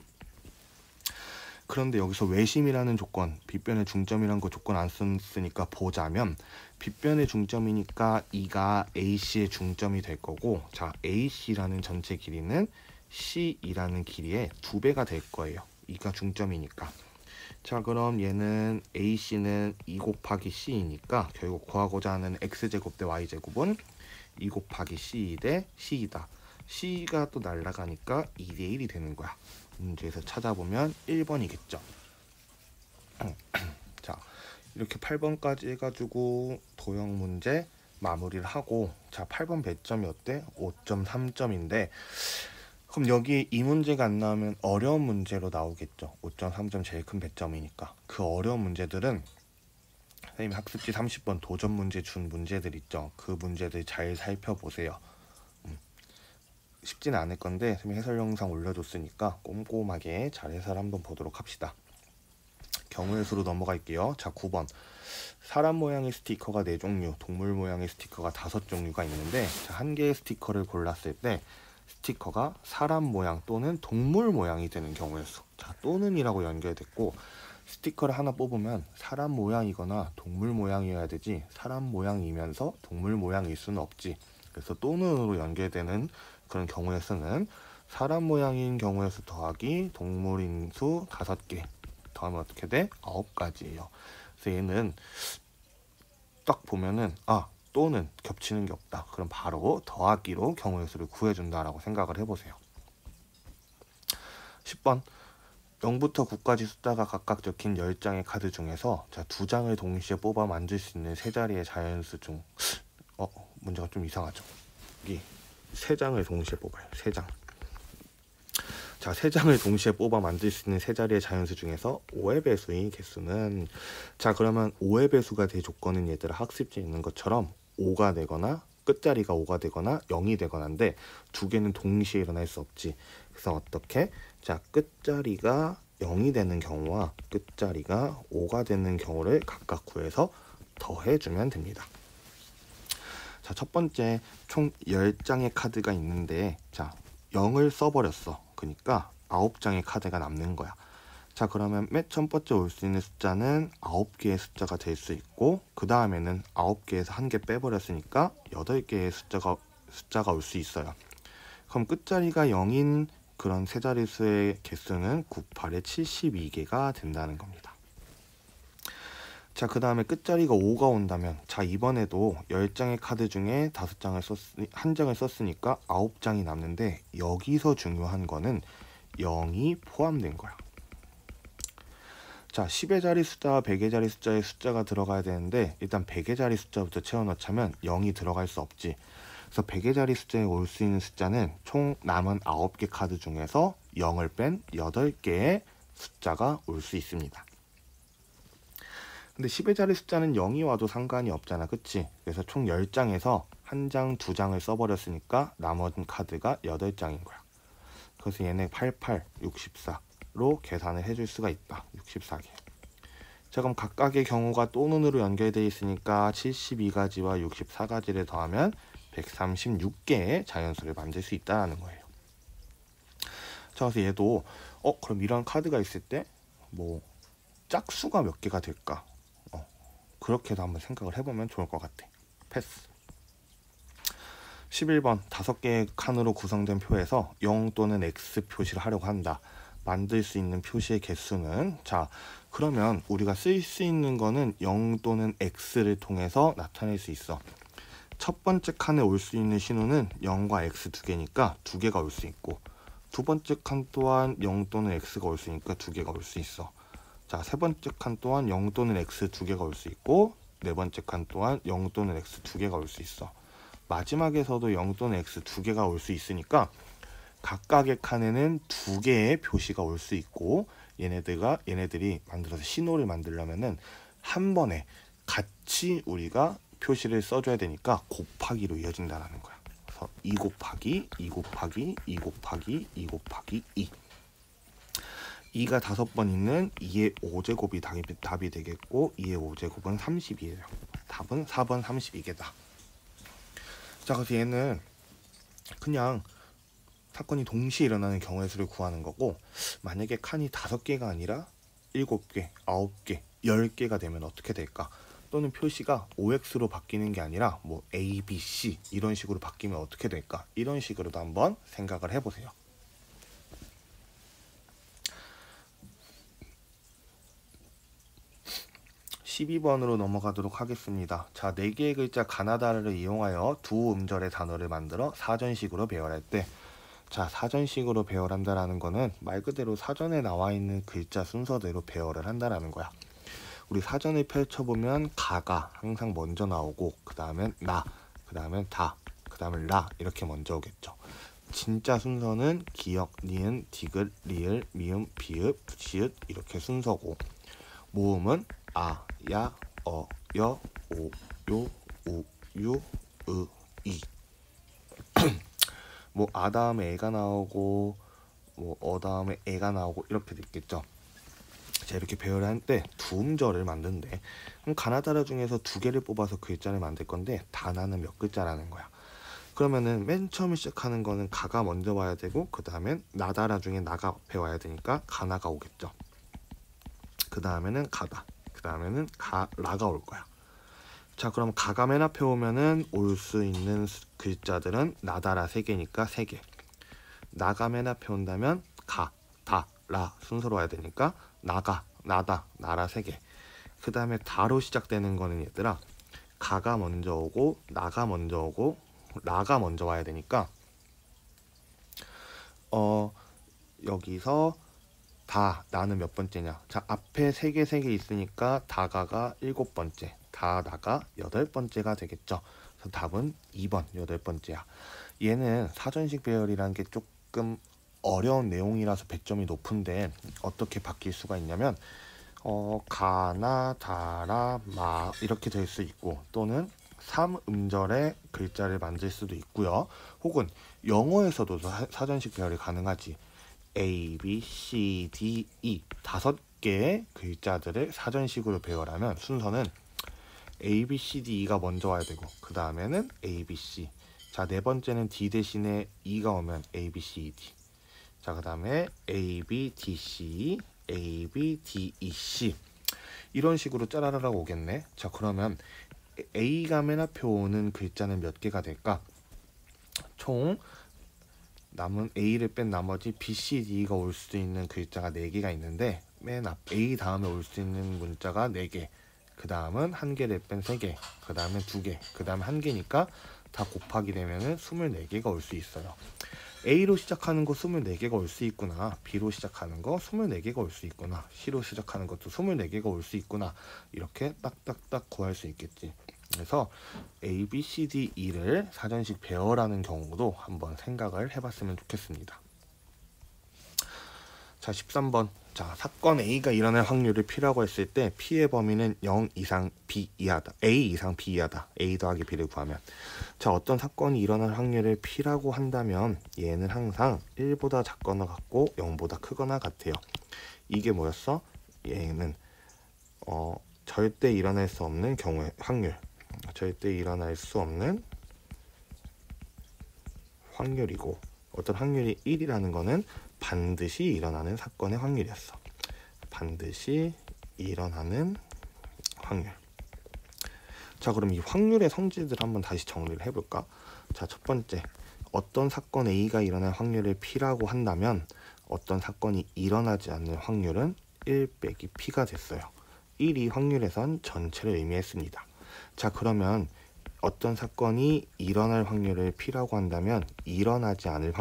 그런데 여기서 외심이라는 조건, 빗변의 중점이라는 거 조건 안 썼으니까 보자면 빗변의 중점이니까 이가 AC의 중점이 될 거고, 자, AC라는 전체 길이는 C이라는 길이의 2배가 될 거예요. 이가 중점이니까. 자, 그럼 얘는 AC는 2 곱하기 C이니까 결국 구하고자 하는 X제곱 대 Y제곱은 2 곱하기 C 대 C이다. C가 또 날아가니까 2대 1이 되는 거야. 문제에서 찾아보면 1번이겠죠. 자, 이렇게 8번까지 해가지고 도형 문제 마무리를 하고, 자, 8번 배점이 어때? 5.3점인데 그럼 여기 이 문제가 안 나오면 어려운 문제로 나오겠죠. 5.3점 제일 큰 배점이니까. 그 어려운 문제들은 선생님 학습지 30번 도전 문제 준 문제들 있죠. 그 문제들 잘 살펴보세요. 쉽지는 않을 건데 선생님 해설 영상 올려줬으니까 꼼꼼하게 잘 해설 한번 보도록 합시다. 경우의 수로 넘어갈게요. 자, 9번 사람 모양의 스티커가 4종류, 동물 모양의 스티커가 5종류가 있는데, 자, 한 개의 스티커를 골랐을 때 스티커가 사람 모양 또는 동물 모양이 되는 경우의 수. 자, 또는이라고 연결됐고, 스티커를 하나 뽑으면 사람 모양이거나 동물 모양이어야 되지 사람 모양이면서 동물 모양일 수는 없지. 그래서 또는으로 연결되는 그런 경우의 수는 사람 모양인 경우의 수 더하기 동물인 수 5개 더하면 어떻게 돼? 9가지예요. 그래서 얘는 딱 보면은 또는 겹치는 게 없다. 그럼 바로 더하기로 경우의 수를 구해준다라고 생각을 해보세요. 10번 0부터 9까지 숫자가 각각 적힌 10장의 카드 중에서 자, 2장을 동시에 뽑아 만들 수 있는 3자리의 자연수 중 문제가 좀 이상하죠. 여기 3장을 동시에 뽑아요. 3장. 자, 세 장을 동시에 뽑아 만들 수 있는 세 자리의 자연수 중에서 5의 배수인 개수는, 자 그러면 5의 배수가 될 조건은 얘들아 학습지에 있는 것처럼 5가 되거나 끝자리가 5가 되거나 0이 되거나인데 두 개는 동시에 일어날 수 없지. 그래서 어떻게? 자, 끝자리가 0이 되는 경우와 끝자리가 5가 되는 경우를 각각 구해서 더해주면 됩니다. 자, 첫 번째 총 10장의 카드가 있는데, 자 0을 써버렸어. 그러니까 9장의 카드가 남는 거야. 자, 그러면 맨 첫 번째 올 수 있는 숫자는 9개의 숫자가 될 수 있고, 그 다음에는 9개에서 1개 빼버렸으니까 8개의 숫자가 올 수 있어요. 그럼 끝자리가 0인 그런 세 자릿수의 개수는 98에 72개가 된다는 겁니다. 자, 그 다음에 끝자리가 5가 온다면, 자 이번에도 10장의 카드 중에 1장을 썼으니까 9장이 남는데, 여기서 중요한 거는 0이 포함된 거야. 자, 10의 자리 숫자와 100의 자리 숫자에 숫자가 들어가야 되는데, 일단 100의 자리 숫자부터 채워넣자면 0이 들어갈 수 없지. 그래서 100의 자리 숫자에 올 수 있는 숫자는 총 남은 9개 카드 중에서 0을 뺀 8개의 숫자가 올 수 있습니다. 근데 10의 자리 숫자는 0이 와도 상관이 없잖아, 그치? 그래서 총 10장에서 1장, 2장을 써버렸으니까 나머진 카드가 8장인 거야. 그래서 얘네 88, 64로 계산을 해줄 수가 있다. 64개. 자, 그럼 각각의 경우가 또 눈으로 연결되어 있으니까 72가지와 64가지를 더하면 136개의 자연수를 만들 수 있다는 거예요. 자, 그래서 얘도 그럼 이런 카드가 있을 때 뭐 짝수가 몇 개가 될까? 그렇게도 한번 생각을 해보면 좋을 것 같아. 패스. 11번 5개의 칸으로 구성된 표에서 0 또는 X 표시를 하려고 한다. 만들 수 있는 표시의 개수는, 자 그러면 우리가 쓸 수 있는 거는 0 또는 X를 통해서 나타낼 수 있어. 첫 번째 칸에 올 수 있는 신호는 0과 X 두 개니까 두 개가 올 수 있고, 두 번째 칸 또한 0 또는 X가 올 수 있으니까 두 개가 올 수 있어. 자, 세 번째 칸 또한 0 또는 X 두 개가 올 수 있고, 네 번째 칸 또한 0 또는 X 두 개가 올 수 있어. 마지막에서도 0 또는 X 두 개가 올 수 있으니까 각각의 칸에는 두 개의 표시가 올 수 있고, 얘네들이 만들어서 신호를 만들려면은 한 번에 같이 우리가 표시를 써줘야 되니까 곱하기로 이어진다는 거야. 그래서 2 곱하기 2 곱하기 2 곱하기 2 곱하기 2. 2가 5번 있는 2의 5제곱이 답이 되겠고, 2의 5제곱은 30이에요. 답은 4번 32개다. 자, 그래서 얘는 그냥 사건이 동시에 일어나는 경우의 수를 구하는 거고, 만약에 칸이 5개가 아니라 7개, 9개, 10개가 되면 어떻게 될까? 또는 표시가 OX로 바뀌는 게 아니라 뭐 A, B, C 이런 식으로 바뀌면 어떻게 될까? 이런 식으로도 한번 생각을 해보세요. 12번으로 넘어가도록 하겠습니다. 자, 4개의 글자 가나다라를 이용하여 두 음절의 단어를 만들어 사전식으로 배열할 때, 자, 사전식으로 배열한다라는 거는 말 그대로 사전에 나와 있는 글자 순서대로 배열을 한다라는 거야. 우리 사전을 펼쳐보면 가가 항상 먼저 나오고, 그 다음엔 나, 그 다음엔 다, 그 다음엔 라 이렇게 먼저 오겠죠. 진짜 순서는 기역, 니은, 디귿, 리을, 미음, 비읍, 시읒 이렇게 순서고, 모음은 아, 야, 어, 여, 오, 요, 우, 유, 으, 이. 뭐 아 다음에 애가 나오고, 뭐 어 다음에 애가 나오고 이렇게 됐겠죠. 자, 이렇게 배열을 할 때 두 음절을 만드는데, 그럼 가나다라 중에서 2개를 뽑아서 글자를 만들 건데 다나는 몇 글자라는 거야. 그러면은 맨 처음에 시작하는 거는 가가 먼저 와야 되고, 그 다음엔 나다라 중에 나가 배워야 되니까 가나가 오겠죠. 그 다음에는 가다, 그 다음에는 라가 올 거야. 자, 그럼 가가 맨 앞에 오면은 올 수 있는 글자들은 나다라 3개니까 3개. 나가 맨 앞에 온다면 가, 다, 라 순서로 와야 되니까 나가, 나다, 나라 3개. 그 다음에 다로 시작되는 거는 얘들아, 가가 먼저 오고, 나가 먼저 오고, 라가 먼저 와야 되니까 여기서 다, 나는 몇 번째냐? 자, 앞에 3개 있으니까 다가가 7번째, 다, 나가 8번째가 되겠죠. 그래서 답은 2번 8번째야. 얘는 사전식 배열이라는 게 조금 어려운 내용이라서 100점이 높은데 어떻게 바뀔 수가 있냐면 가나 다라 마 이렇게 될 수 있고, 또는 3음절의 글자를 만들 수도 있고요. 혹은 영어에서도 사전식 배열이 가능하지. A, B, C, D, E 5개의 글자들을 사전식으로 배열하면 순서는 A, B, C, D, E가 먼저 와야 되고, 그 다음에는 A, B, C. 자, 네 번째는 D 대신에 E가 오면 A, B, C, D. 자, 그 다음에 A, B, D, C, A, B, D, E, C. 이런 식으로 짜라라락 오겠네. 자, 그러면 A가 맨 앞에 오는 글자는 몇 개가 될까? 총 남은 A를 뺀 나머지 B, C, D가 올 수 있는 글자가 4개가 있는데, 맨 앞 A 다음에 올 수 있는 문자가 4개, 그 다음은 1개를 뺀 3개, 그 다음에 2개, 그 다음 1개니까 다 곱하기 되면은 24개가 올 수 있어요. A로 시작하는 거 24개가 올 수 있구나, B로 시작하는 거 24개가 올 수 있구나, C로 시작하는 것도 24개가 올 수 있구나, 이렇게 딱딱딱 구할 수 있겠지. 그래서 A, B, C, D, E를 사전식 배열하는 경우도 한번 생각을 해봤으면 좋겠습니다. 자, 13번. 자, 사건 A가 일어날 확률을 P라고 했을 때 P의 범위는 0 이상 B 이하다. A 이상 B 이하다. A 더하기 B를 구하면. 자, 어떤 사건이 일어날 확률을 P라고 한다면 얘는 항상 1보다 작거나 같고 0보다 크거나 같아요. 이게 뭐였어? 얘는 절대 일어날 수 없는 경우의 확률. 절대 일어날 수 없는 확률이고, 어떤 확률이 1이라는 거는 반드시 일어나는 사건의 확률이었어. 반드시 일어나는 확률. 자, 그럼 이 확률의 성질들 한번 다시 정리를 해볼까? 자, 첫 번째, 어떤 사건 A가 일어날 확률을 P라고 한다면 어떤 사건이 일어나지 않는 확률은 1 빼기 P가 됐어요. 1이 확률에선 전체를 의미했습니다. 자, 그러면 어떤 사건이 일어날 확률을 P라고 한다면 일어나지 않을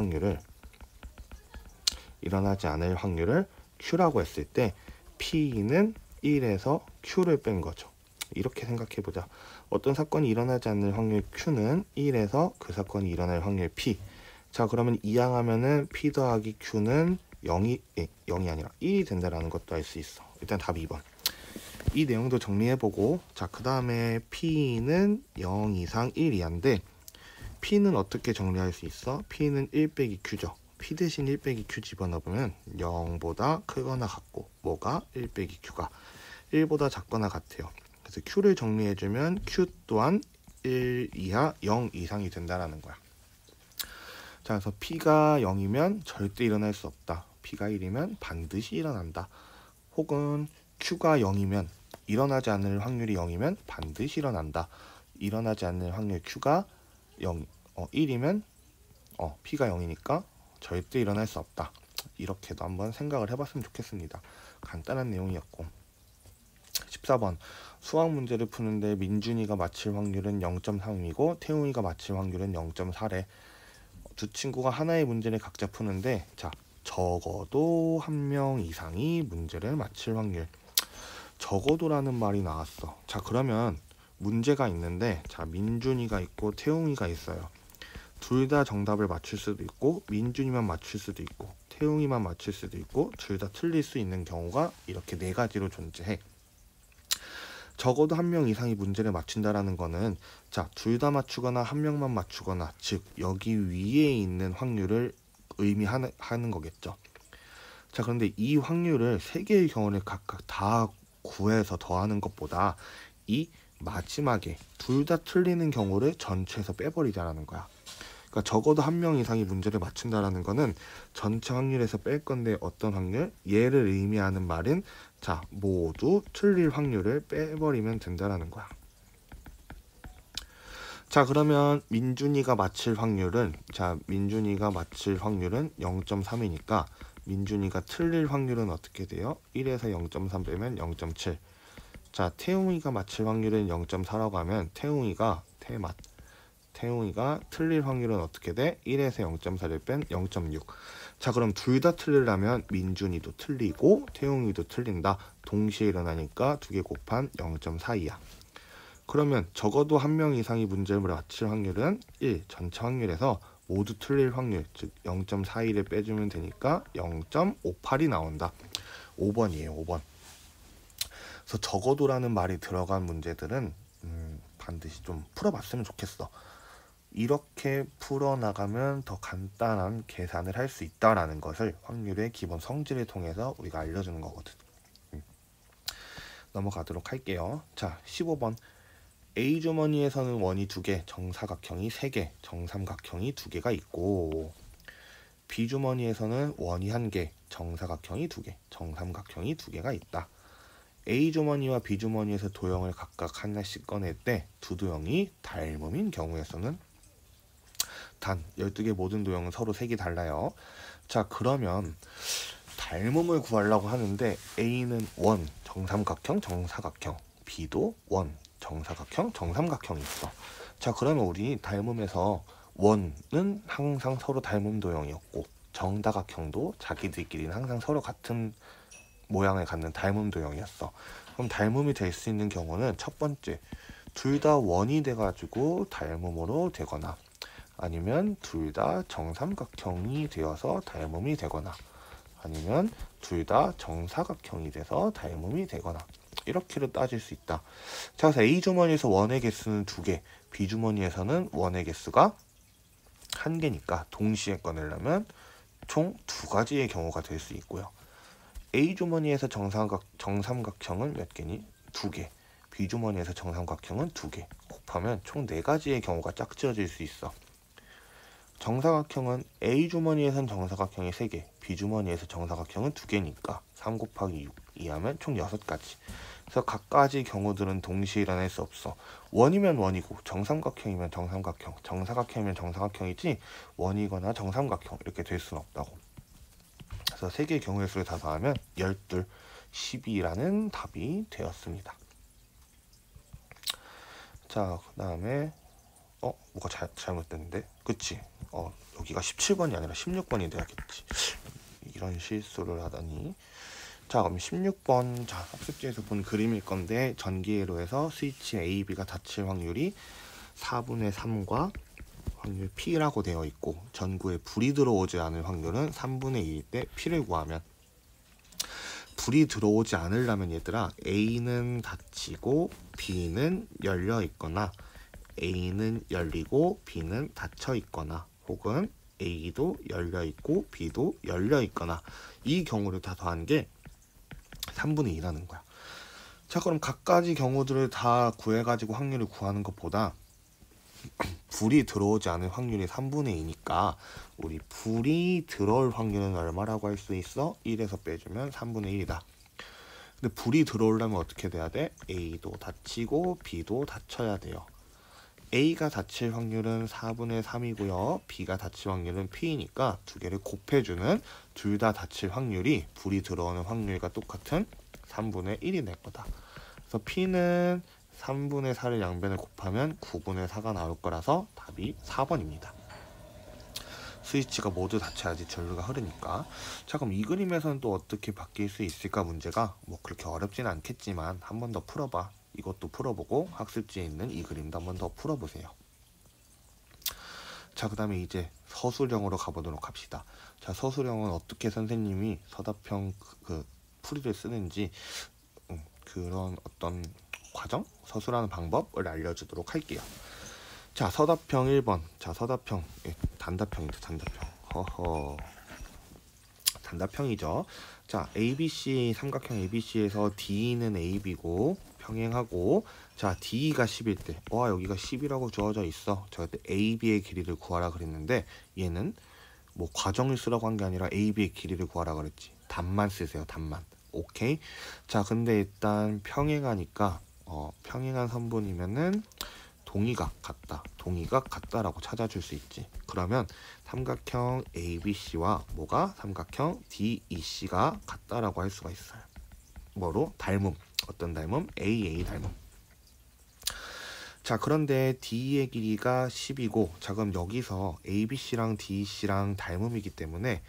확률을 Q라고 했을 때 P는 1에서 Q를 뺀 거죠. 이렇게 생각해보자. 어떤 사건이 일어나지 않는 확률 Q는 1에서 그 사건이 일어날 확률 P. 자, 그러면 이항하면은 P 더하기 Q는 0이 아니라 1이 된다라는 것도 알 수 있어. 일단 답이 2번. 이 내용도 정리해보고, 자, 그 다음에 P는 0 이상 1 이하인데 P는 어떻게 정리할 수 있어? P는 1 빼기 Q죠. P 대신 1 빼기 Q 집어넣으면 0보다 크거나 같고, 뭐가? 1 빼기 Q가 1보다 작거나 같아요. 그래서 Q를 정리해주면 Q 또한 1 이하 0 이상이 된다라는 거야. 자, 그래서 P가 0이면 절대 일어날 수 없다. P가 1이면 반드시 일어난다. 혹은 Q가 0이면 일어나지 않을 확률이 0이면 반드시 일어난다. 일어나지 않을 확률 Q가 1이면 P가 0이니까 절대 일어날 수 없다. 이렇게도 한번 생각을 해봤으면 좋겠습니다. 간단한 내용이었고. 14번. 수학 문제를 푸는데 민준이가 맞힐 확률은 0.3이고 태웅이가 맞힐 확률은 0.4래. 두 친구가 하나의 문제를 각자 푸는데, 자, 적어도 한 명 이상이 문제를 맞힐 확률. 적어도라는 말이 나왔어. 자, 그러면 문제가 있는데, 자, 민준이가 있고 태웅이가 있어요. 둘 다 정답을 맞출 수도 있고, 민준이만 맞출 수도 있고, 태웅이만 맞출 수도 있고, 둘 다 틀릴 수 있는 경우가 이렇게 4가지로 존재해. 적어도 한 명 이상이 문제를 맞춘다라는 거는, 자, 둘 다 맞추거나 한 명만 맞추거나, 즉 여기 위에 있는 확률을 의미하는 거겠죠. 자, 그런데 이 확률을 3개의 경우를 각각 다 구해서 더하는 것보다 이 마지막에 둘 다 틀리는 경우를 전체에서 빼버리자라는 거야. 그러니까 적어도 한 명 이상이 문제를 맞춘다라는 거는 전체 확률에서 뺄 건데, 어떤 확률? 얘를 의미하는 말은, 자, 모두 틀릴 확률을 빼버리면 된다라는 거야. 자, 그러면 민준이가 맞힐 확률은 0.3이니까 민준이가 틀릴 확률은 어떻게 돼요? 1에서 0.3 빼면 0.7. 자, 태웅이가 맞힐 확률은 0.4라고 하면 태웅이가 틀릴 확률은 어떻게 돼? 1에서 0.4를 뺀 0.6. 자, 그럼 둘 다 틀리려면 민준이도 틀리고 태웅이도 틀린다. 동시에 일어나니까 2개 곱한 0.42야. 그러면 적어도 한 명 이상이 문제를 맞힐 확률은 1, 전체 확률에서 모두 틀릴 확률, 즉 0.41을 빼주면 되니까 0.58이 나온다. 5번이에요. 5번. 그래서 적어도라는 말이 들어간 문제들은 반드시 좀 풀어봤으면 좋겠어. 이렇게 풀어나가면 더 간단한 계산을 할 수 있다라는 것을 확률의 기본 성질을 통해서 우리가 알려주는 거거든. 넘어가도록 할게요. 자, 15번. A주머니에서는 원이 2개, 정사각형이 3개, 정삼각형이 2개가 있고, B주머니에서는 원이 1개, 정사각형이 2개, 정삼각형이 2개가 있다. A주머니와 B주머니에서 도형을 각각 하나씩 꺼낼 때 두 도형이 닮음인 경우에서는 단 12개 모든 도형은 서로 색이 달라요. 자, 그러면 닮음을 구하려고 하는데 A는 원, 정삼각형, 정사각형, B도 원, 정사각형, 정삼각형이 있어. 자, 그러면 우리 닮음에서 원은 항상 서로 닮음 도형이었고, 정다각형도 자기들끼리는 항상 서로 같은 모양을 갖는 닮음 도형이었어. 그럼 닮음이 될 수 있는 경우는 첫 번째, 둘 다 원이 돼가지고 닮음으로 되거나, 아니면 둘 다 정삼각형이 되어서 닮음이 되거나, 아니면 둘 다 정사각형이 돼서 닮음이 되거나, 이렇게로 따질 수 있다. 자, 그래서 A주머니에서 원의 개수는 2개, B주머니에서는 원의 개수가 1개니까 동시에 꺼내려면 총 2가지의 경우가 될 수 있고요. A주머니에서 정삼각형은 몇 개니? 2개. B주머니에서 정삼각형은 2개. 곱하면 총 4가지의 경우가 짝지어질 수 있어. 정사각형은 A주머니에선 정사각형이 3개, B주머니에서 정사각형은 2개니까 3 곱하기 6 이하면 총 6가지. 그래서 각가지 경우들은 동시에 일어날 수 없어. 원이면 원이고, 정삼각형이면 정삼각형, 정사각형이면 정사각형이지 원이거나 정삼각형 이렇게 될 수는 없다고. 그래서 3개의 경우의 수를 다 더하면 12, 12라는 답이 되었습니다. 자, 그 다음에 뭐가 잘못됐는데? 그치? 여기가 17번이 아니라 16번이 돼야겠지. 이런 실수를 하다니. 자, 그럼 16번. 자, 학습지에서 본 그림일 건데, 전기회로에서 스위치 A, B가 닫힐 확률이 4분의 3과 확률 P라고 되어 있고, 전구에 불이 들어오지 않을 확률은 3분의 2일 때 P를 구하면, 불이 들어오지 않으려면 얘들아, A는 닫히고 B는 열려 있거나, A는 열리고 B는 닫혀 있거나, 혹은 A도 열려 있고 B도 열려 있거나, 이 경우를 다 더한 게 3분의 2라는 거야. 자, 그럼 각가지 경우들을 다 구해가지고 확률을 구하는 것보다 불이 들어오지 않을 확률이 3분의 2니까 우리 불이 들어올 확률은 얼마라고 할 수 있어? 1에서 빼주면 3분의 1이다. 근데 불이 들어오려면 어떻게 돼야 돼? A도 닫히고 B도 닫혀야 돼요. A가 닫힐 확률은 4분의 3이고요. B가 닫힐 확률은 P니까 두 개를 곱해주는 둘 다 닫힐 확률이 불이 들어오는 확률과 똑같은 3분의 1이 될 거다. 그래서 P는 3분의 4를 양변을 곱하면 9분의 4가 나올 거라서 답이 4번입니다. 스위치가 모두 닫혀야지 전류가 흐르니까. 자, 그럼 이 그림에서는 또 어떻게 바뀔 수 있을까? 문제가 뭐 그렇게 어렵지는 않겠지만 한 번 더 풀어봐. 이것도 풀어보고 학습지에 있는 이 그림도 한 번 더 풀어보세요. 자, 그 다음에 이제 서술형으로 가보도록 합시다. 자, 서술형은 어떻게 선생님이 서답형 그 풀이를 쓰는지 그런 어떤 과정? 서술하는 방법을 알려주도록 할게요. 자, 서답형 1번. 자, 서답형. 단답형이죠, 단답형. 단답형이죠. 자, ABC, 삼각형 ABC에서 D는 AB고 평행하고, 자, D가 10일 때, 여기가 10이라고 주어져 있어. 저 그때 AB의 길이를 구하라 그랬는데, 얘는 뭐 과정을 쓰라고 한 게 아니라 AB의 길이를 구하라 그랬지. 답만 쓰세요, 답만. 오케이? 자, 근데 일단 평행하니까, 평행한 선분이면은 동의각 같다. 동의각 같다라고 찾아줄 수 있지. 그러면 삼각형 ABC와 뭐가 삼각형 DEC가 같다라고 할 수가 있어요. 뭐로? 닮음. 어떤 닮음? AA 닮음. 자, 그런데 D의 길이가 10이고, 자, 그럼 여기서 ABC랑 DEC랑 닮음이기 때문에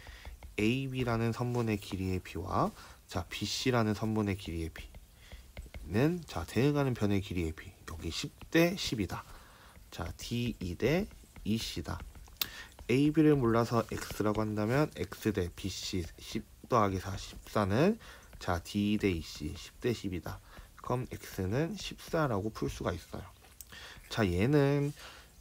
AB라는 선분의 길이의 비와 자, BC라는 선분의 길이의 비는 자, 대응하는 변의 길이의 비. 여기 10대 10이다. 자, D2 대 EC다. AB를 몰라서 X라고 한다면 X 대 BC 10 더하기 4 14는 자 D 대 EC 10 대 10이다. 그럼 X는 14라고 풀 수가 있어요. 자 얘는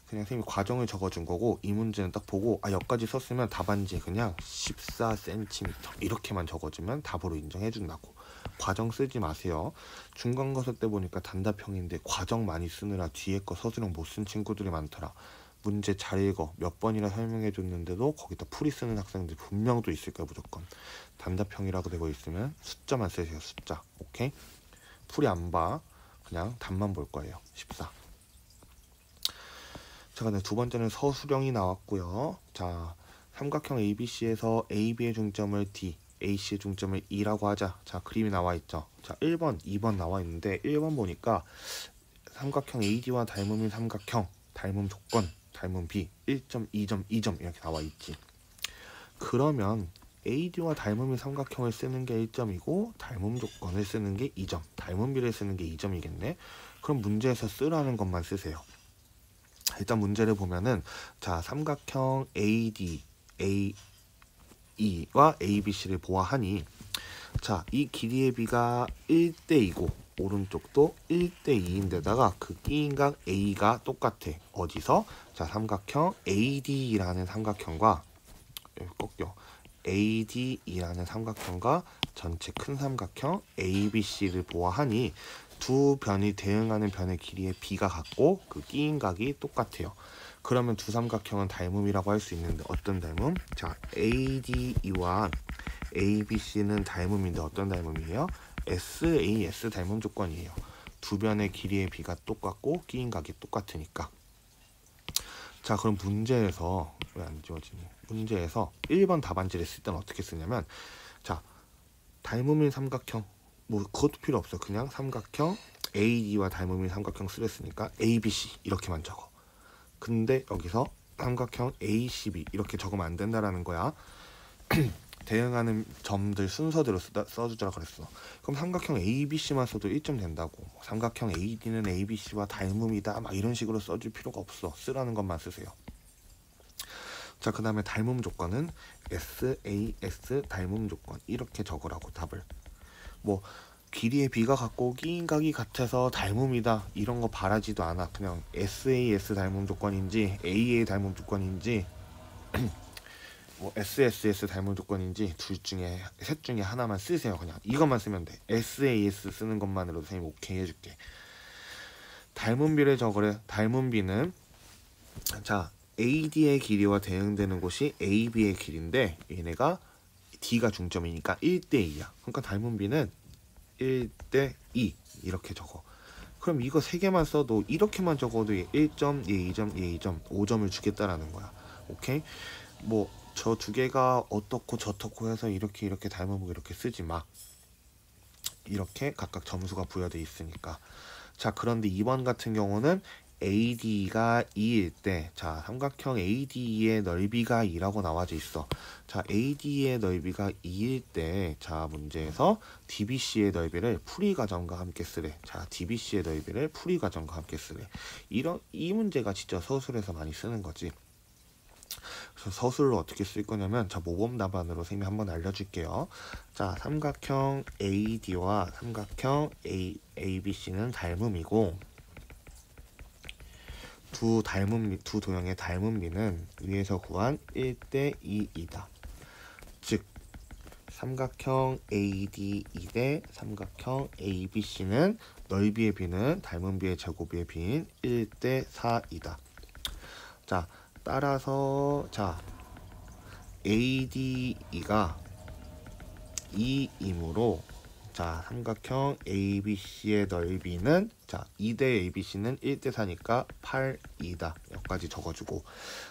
그냥 선생님이 과정을 적어준 거고 이 문제는 딱 보고 여기까지 썼으면 답안지에 그냥 14cm 이렇게만 적어주면 답으로 인정해 준다고. 과정 쓰지 마세요. 중간고사 때 보니까 단답형인데 과정 많이 쓰느라 뒤에 거 서술형 못 쓴 친구들이 많더라. 문제 잘 읽어. 몇 번이나 설명해 줬는데도 거기다 풀이 쓰는 학생들 분명 또 있을 거야. 무조건 단답형이라고 되고 있으면 숫자만 쓰세요. 숫자. 오케이? 풀이 안 봐. 그냥 답만 볼 거예요. 14. 자, 근데 두 번째는 서술형이 나왔고요. 자, 삼각형 ABC에서 AB의 중점을 D, AC의 중점을 E라고 하자. 자, 그림이 나와 있죠. 자, 1번, 2번 나와 있는데 1번 보니까 삼각형 AD와 닮음인 삼각형, 닮음 조건, 닮음 B, 1점, 2점, 2점 이렇게 나와 있지. 그러면 AD와 닮음인 삼각형을 쓰는 게 1점이고 닮음 조건을 쓰는 게 2점, 닮음 B를 쓰는 게 2점이겠네. 그럼 문제에서 쓰라는 것만 쓰세요. 일단 문제를 보면은 자 삼각형 AD, AE와 ABC를 보아하니 자 이 길이의 비가 1대2고 오른쪽도 1대2인데다가 그 끼인각 A가 똑같아. 어디서? 자 삼각형 AD라는 삼각형과 여기 꺾여 AD이라는 삼각형과 전체 큰 삼각형 ABC를 보아하니 두 변이 대응하는 변의 길이의 비가 같고 그 끼인각이 똑같아요. 그러면 두 삼각형은 닮음이라고 할 수 있는데 어떤 닮음? 자 ADE와 ABC는 닮음인데 어떤 닮음이에요? SAS 닮음 조건이에요. 두 변의 길이의 비가 똑같고 끼인각이 똑같으니까. 자 그럼 문제에서 왜 안 지워지니? 문제에서 1번 답안지를 쓸 때는 어떻게 쓰냐면 자 닮음인 삼각형 뭐 그것도 필요 없어. 그냥 삼각형 AD와 닮음인 삼각형 쓰랬으니까 ABC 이렇게만 적어. 근데 여기서 삼각형 ACB 이렇게 적으면 안 된다라는 거야. 대응하는 점들 순서대로 써주라 그랬어. 그럼 삼각형 ABC만 써도 1점 된다고. 삼각형 AD는 ABC와 닮음이다 막 이런 식으로 써줄 필요가 없어. 쓰라는 것만 쓰세요. 자 그 다음에 닮음 조건은 SAS 닮음 조건 이렇게 적으라고. 답을 뭐 길이의 비가 같고 끼인각이 같아서 닮음이다 이런 거 바라지도 않아. 그냥 SAS 닮음 조건인지 AA 닮음 조건인지 뭐 SSS 닮음 조건인지 셋 중에 하나만 쓰세요. 그냥 이것만 쓰면 돼. SAS 쓰는 것만으로도 선생님 오케이 해줄게. 닮음 비를 적으래. 닮음 비는 자 AD의 길이와 대응되는 곳이 AB의 길인데 얘네가 D가 중점이니까 1대2야. 그러니까 닮음 비는 1대2 이렇게 적어. 그럼 이거 3개만 써도 이렇게만 적어도 1점, 2점, 2점, 5점을 주겠다라는 거야. 오케이? 뭐 저 두 개가 어떻고 저떻고 해서 이렇게 닮아보고 이렇게 쓰지 마. 이렇게 각각 점수가 부여돼 있으니까. 자 그런데 2번 같은 경우는 AD가 2일 때, 자 삼각형 AD의 넓이가 2라고 나와져 있어. 자 AD의 넓이가 2일 때, 자 문제에서 DBC의 넓이를 풀이 과정과 함께 쓰래. 자 DBC의 넓이를 풀이 과정과 함께 쓰래. 이 문제가 진짜 서술에서 많이 쓰는 거지. 그래서 서술로 어떻게 쓸 거냐면 자 모범 답안으로 선생님이 한번 알려줄게요. 자 삼각형 AD와 삼각형 ABC는 닮음이고 두 도형의 닮음비는 위에서 구한 1대2이다. 즉 삼각형 AD 2대 삼각형 ABC는 넓이의 비는 닮음비의 제곱비의 비인 1대4이다. 자 따라서 자 ADE가 2이므로 자 삼각형 ABC의 넓이는 자 2대 ABC는 1대4니까 8이다. 여기까지 적어주고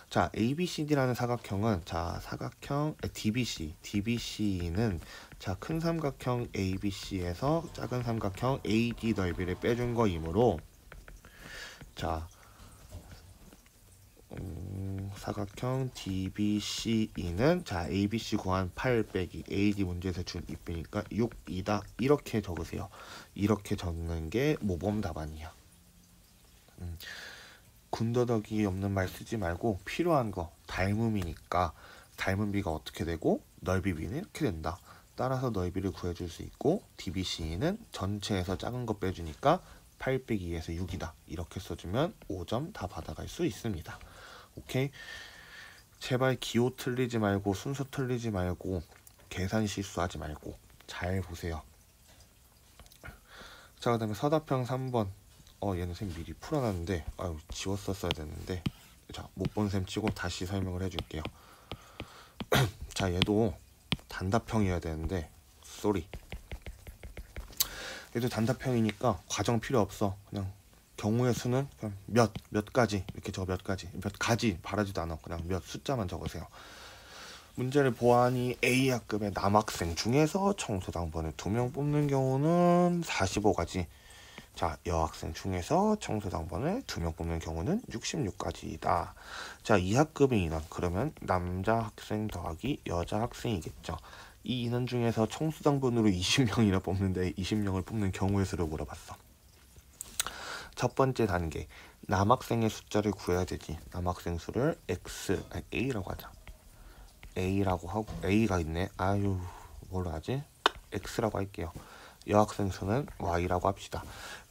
자 ABCD라는 사각형은 자 사각형 DBC는 자 큰 삼각형 ABC에서 작은 삼각형 AD 넓이를 빼준 거이므로 자 사각형 DBCE는 자 ABC 구한 8 빼기 AD 문제에서 준 2빼니까 6이다. 이렇게 적으세요. 이렇게 적는 게 모범 답안이야. 군더더기 없는 말 쓰지 말고 필요한 거 닮음이니까 닮은 비가 어떻게 되고 넓이 비는 이렇게 된다. 따라서 넓이를 구해줄 수 있고 DBC는 전체에서 작은 거 빼주니까 8 빼기 2에서 6이다. 이렇게 써주면 5점 다 받아갈 수 있습니다. 오케이? 제발 기호 틀리지 말고 순서 틀리지 말고 계산 실수하지 말고 잘 보세요. 자, 그 다음에 서답형 3번. 얘는 쌤 미리 풀어놨는데 지웠었어야 됐는데, 자, 못 본 셈 치고 다시 설명을 해줄게요. 자, 얘도 단답형이어야 되는데 쏘리, 얘도 단답형이니까 과정 필요 없어. 그냥 경우의 수는 그냥 몇 가지 이렇게 적어. 몇 가지 바라지도 않아. 그냥 몇 숫자만 적으세요. 문제를 보아하니 A학급의 남학생 중에서 청소당번을 2명 뽑는 경우는 45가지. 자, 여학생 중에서 청소당번을 2명 뽑는 경우는 66가지이다. 자, 2학급의 인원, 그러면 남자 학생 더하기 여자 학생이겠죠. 이 인원 중에서 청소당번으로 20명이나 뽑는데 20명을 뽑는 경우의 수를 물어봤어. 첫 번째 단계, 남학생의 숫자를 구해야 되지. 남학생 수를 A라고 하자. A라고 하고, A가 있네. 뭘로 하지? X라고 할게요. 여학생 수는 Y라고 합시다.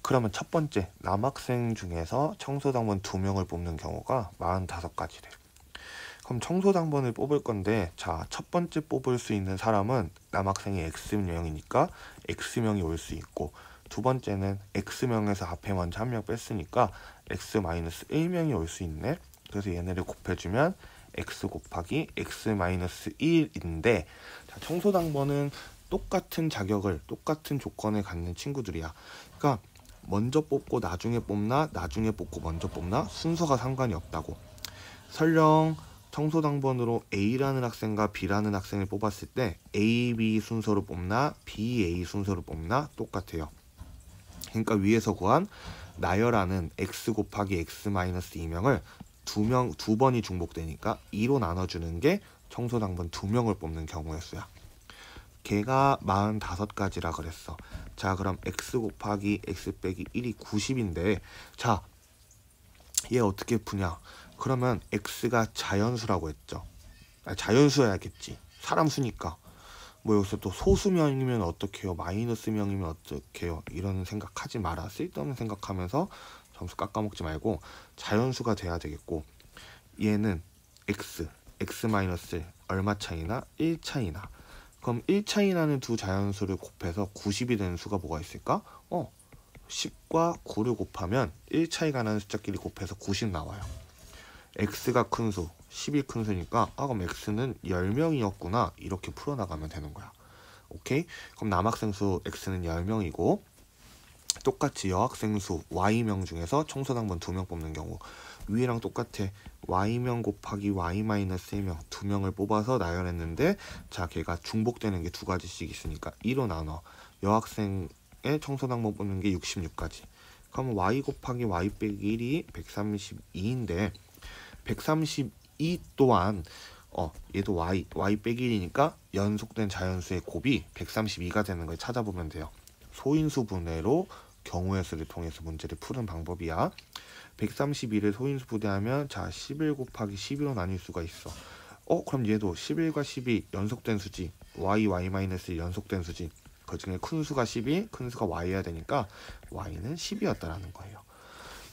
그러면 첫 번째, 남학생 중에서 청소당번 2명을 뽑는 경우가 45가지래. 그럼 청소당번을 뽑을 건데, 자, 첫 번째 뽑을 수 있는 사람은 남학생이 X명이니까 X명이 올 수 있고, 두 번째는 X명에서 앞에 먼저 한 명 뺐으니까 X-1명이 올 수 있네. 그래서 얘네를 곱해주면 X 곱하기 X-1인데, 자, 청소당번은 똑같은 자격을, 똑같은 조건을 갖는 친구들이야. 그러니까 먼저 뽑고 나중에 뽑나, 나중에 뽑고 먼저 뽑나 순서가 상관이 없다고. 설령 청소당번으로 A라는 학생과 B라는 학생을 뽑았을 때 A, B 순서로 뽑나 B, A 순서로 뽑나 똑같아요. 그러니까 위에서 구한 나열하는 X 곱하기 X-2명을 두 번이 중복되니까 2로 나눠주는 게 청소당번 2명을 뽑는 경우의 수야. 걔가 45가지라 그랬어. 자, 그럼 X 곱하기 X 빼기 1이 90인데, 자, 얘 어떻게 푸냐? 그러면 X가 자연수라고 했죠. 자연수여야겠지. 사람 수니까. 뭐 여기서 또 소수명이면 어떡해요? 마이너스명이면 어떡해요? 이런 생각하지 마라. 쓸데없는 생각하면서 점수 깎아먹지 말고 자연수가 돼야 되겠고, 얘는 X 마이너스 얼마 차이나? 1 차이나. 그럼 1 차이 나는 두 자연수를 곱해서 90이 되는 수가 뭐가 있을까? 10과 9를 곱하면 1 차이가 나는 숫자끼리 곱해서 90 나와요. X가 큰 수, 10이 큰 수니까 그럼 X는 10명이었구나. 이렇게 풀어나가면 되는 거야. 오케이? 그럼 남학생 수 X는 10명이고, 똑같이 여학생 수 Y명 중에서 청소당번 2명 뽑는 경우 위랑 똑같아. Y명 곱하기 Y-1명 2명을 뽑아서 나열했는데, 자, 걔가 중복되는 게 2가지씩 있으니까 2로 나눠. 여학생의 청소당번 뽑는 게 66가지. 그럼 Y 곱하기 Y 빼기 1이 132인데 132 또한 얘도 Y 빼기 1이니까 연속된 자연수의 곱이 132가 되는 걸 찾아보면 돼요. 소인수 분해로 경우의 수를 통해서 문제를 푸는 방법이야. 132를 소인수 분해하면, 자, 11 곱하기 12로 나뉠 수가 있어. 그럼 얘도 11과 12 연속된 수지. Y-1 연속된 수지. 그 중에 큰 수가 12, 큰 수가 Y여야 되니까 Y는 10이었다라는 거예요.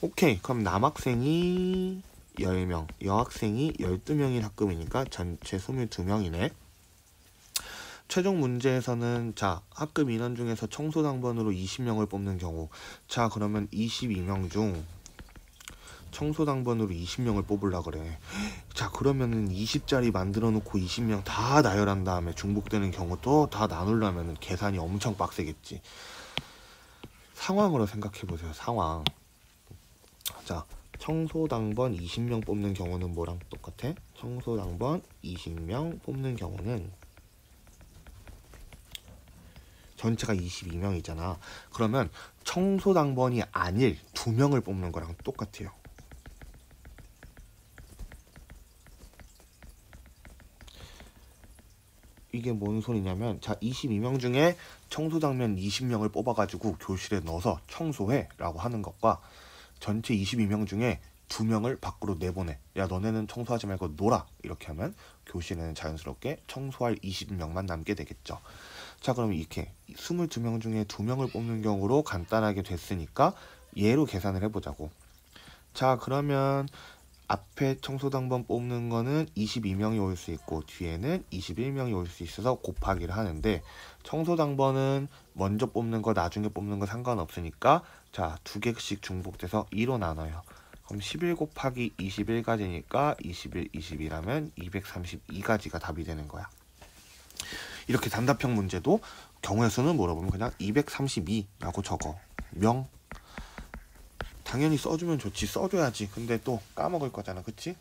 오케이. 그럼 남학생이 10명, 여학생이 12명인 학급이니까 전체 22명이네. 최종 문제에서는, 자, 학급 인원 중에서 청소당번으로 20명을 뽑는 경우, 자, 그러면 22명 중 청소당번으로 20명을 뽑으려 그래. 자, 그러면은 20자리 만들어 놓고 20명 다 나열한 다음에 중복되는 경우도 다 나누려면 계산이 엄청 빡세겠지. 상황으로 생각해 보세요. 상황. 자, 청소당번 20명 뽑는 경우는 뭐랑 똑같아? 청소당번 20명 뽑는 경우는 전체가 22명이잖아. 그러면 청소당번이 아닐 2명을 뽑는 거랑 똑같아요. 이게 뭔 소리냐면, 자, 22명 중에 청소당면 20명을 뽑아가지고 교실에 넣어서 청소해 라고 하는 것과 전체 22명 중에 2명을 밖으로 내보내. 야, 너네는 청소하지 말고 놀아. 이렇게 하면 교실에는 자연스럽게 청소할 20명만 남게 되겠죠. 자, 그럼 이렇게 22명 중에 2명을 뽑는 경우로 간단하게 됐으니까 얘로 계산을 해보자고. 자, 그러면 앞에 청소당번 뽑는 거는 22명이 올 수 있고 뒤에는 21명이 올 수 있어서 곱하기를 하는데, 청소당번은 먼저 뽑는 거 나중에 뽑는 거 상관없으니까 자, 2개씩 중복돼서 2로 나눠요. 그럼 11 곱하기 21가지니까 21, 22라면 232가지가 답이 되는 거야. 이렇게 단답형 문제도 경우의 수는 물어보면 그냥 232라고 적어. 명. 당연히 써주면 좋지. 써줘야지. 근데 또 까먹을 거잖아. 그치?